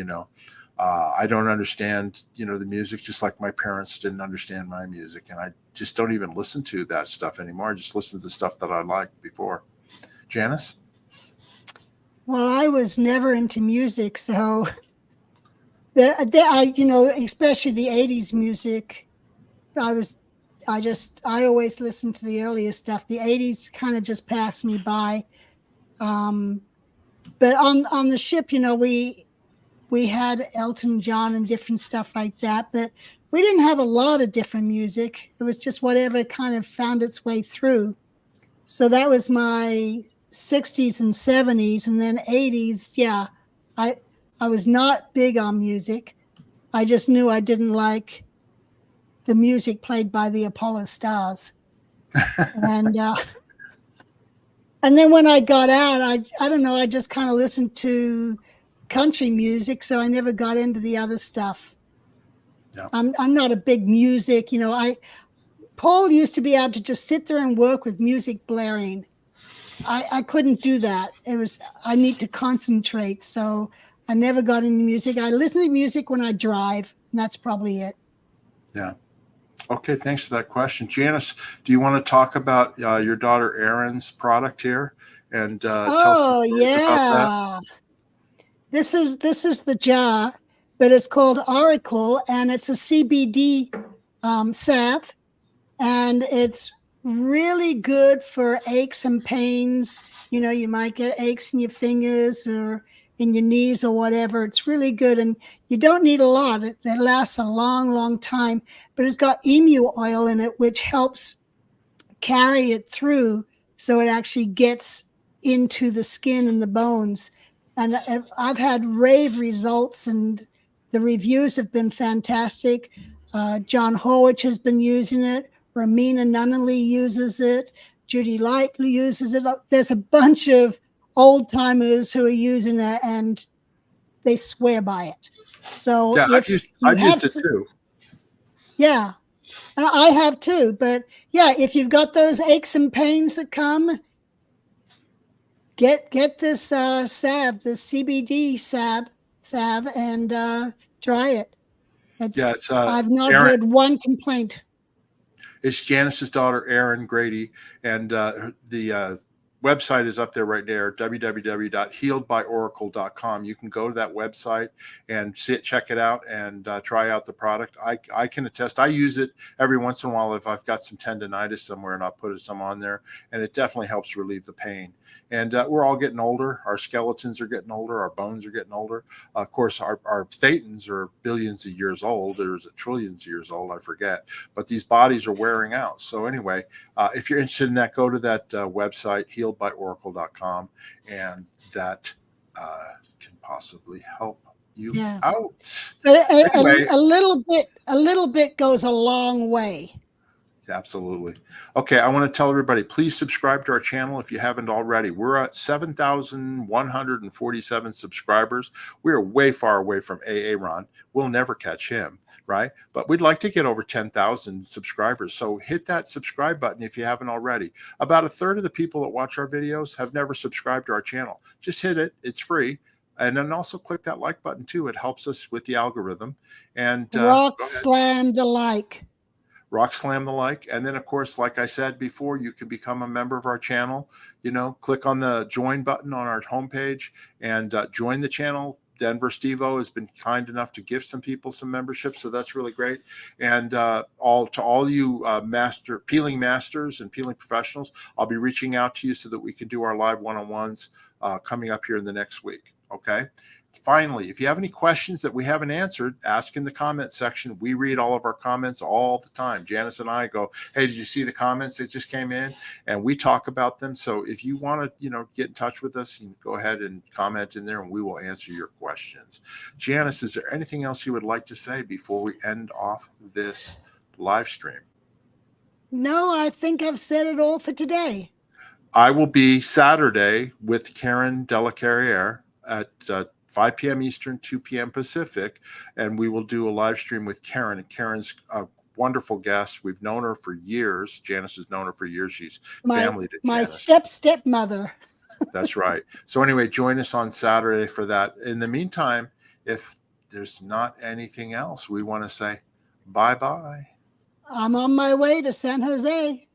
I don't understand, the music, just like my parents didn't understand my music. And I just don't even listen to that stuff anymore. I just listen to the stuff that I liked before. Janis? Well, I was never into music, so especially the 80s music, I always listened to the earlier stuff. The 80s kind of just passed me by. But on the ship, we had Elton John and different stuff like that, but we didn't have a lot of different music. It was just whatever kind of found its way through. So that was my 60s and 70s, and then 80s. Yeah, I was not big on music. I just knew I didn't like the music played by the Apollo Stars. And then when I got out, I don't know, I just kind of listened to country music, so I never got into the other stuff. Yeah. I'm not a big music, Paul used to be able to just sit there and work with music blaring. I couldn't do that. I need to concentrate, so I never got into music. I listen to music when I drive, and that's probably it. Yeah. Okay, thanks for that question. Janis, do you want to talk about your daughter Erin's product here and tell some stories about that? This is the jar, but it's called Oracle, and it's a CBD salve, and it's really good for aches and pains. You might get aches in your fingers or in your knees or whatever. It's really good, and you don't need a lot. It lasts a long, long time, but it's got emu oil in it, which helps carry it through so it actually gets into the skin and the bones. And I've had rave results, and the reviews have been fantastic. John Horwich has been using it. Ramina Nunnally uses it. Judy Light uses it. There's a bunch of old timers who are using it, and they swear by it. So yeah, I've used it too. Yeah, I have too. But yeah, if you've got those aches and pains that come, get this salve, this CBD salve, and try it. I've not heard one complaint. It's Janis's daughter, Erin Grady, and the website is up there right there, www.healedbyoracle.com. You can go to that website and see it, check it out, and try out the product. I can attest. I use it every once in a while if I've got some tendonitis somewhere, and I'll put some on there, and it definitely helps relieve the pain. And we're all getting older. Our skeletons are getting older. Our bones are getting older. Of course, our thetans are billions of years old. Or is it trillions of years old? I forget. But these bodies are wearing out. So anyway, if you're interested in that, go to that website, healedbyoracle.com, and that can possibly help you out. But Anyway, a little bit goes a long way. Absolutely. Okay, I want to tell everybody, please subscribe to our channel if you haven't already. We're at 7,147 subscribers. We're way far away from Aaron. We'll never catch him, right? But we'd like to get over 10,000 subscribers. So hit that subscribe button if you haven't already. About a third of the people that watch our videos have never subscribed to our channel. Just hit it. It's free. And then also click that like button too. It helps us with the algorithm. And rock slam the like. Rock slam the like. And then, of course, like I said before, you can become a member of our channel. Click on the join button on our homepage and join the channel. Denver Steve-O has been kind enough to give some people some membership, so that's really great. And all you peeling masters and peeling professionals, I'll be reaching out to you so that we can do our live one-on-ones coming up here in the next week. Okay. Finally, if you have any questions that we haven't answered, ask in the comment section. We read all of our comments all the time. Janis and I go, hey, did you see the comments that just came in? And we talk about them. So if you want to, get in touch with us, you can go ahead and comment in there and we will answer your questions. Janis, is there anything else you would like to say before we end off this live stream? No, I think I've said it all for today. I will be Saturday with Karen Delacarriere at 5 p.m. Eastern, 2 p.m. Pacific, and we will do a live stream with Karen. And Karen's a wonderful guest. We've known her for years. Janis has known her for years. She's family to Janis. My stepmother. That's right. So anyway, join us on Saturday for that. In the meantime, if there's not anything else, we want to say bye-bye. I'm on my way to San Jose.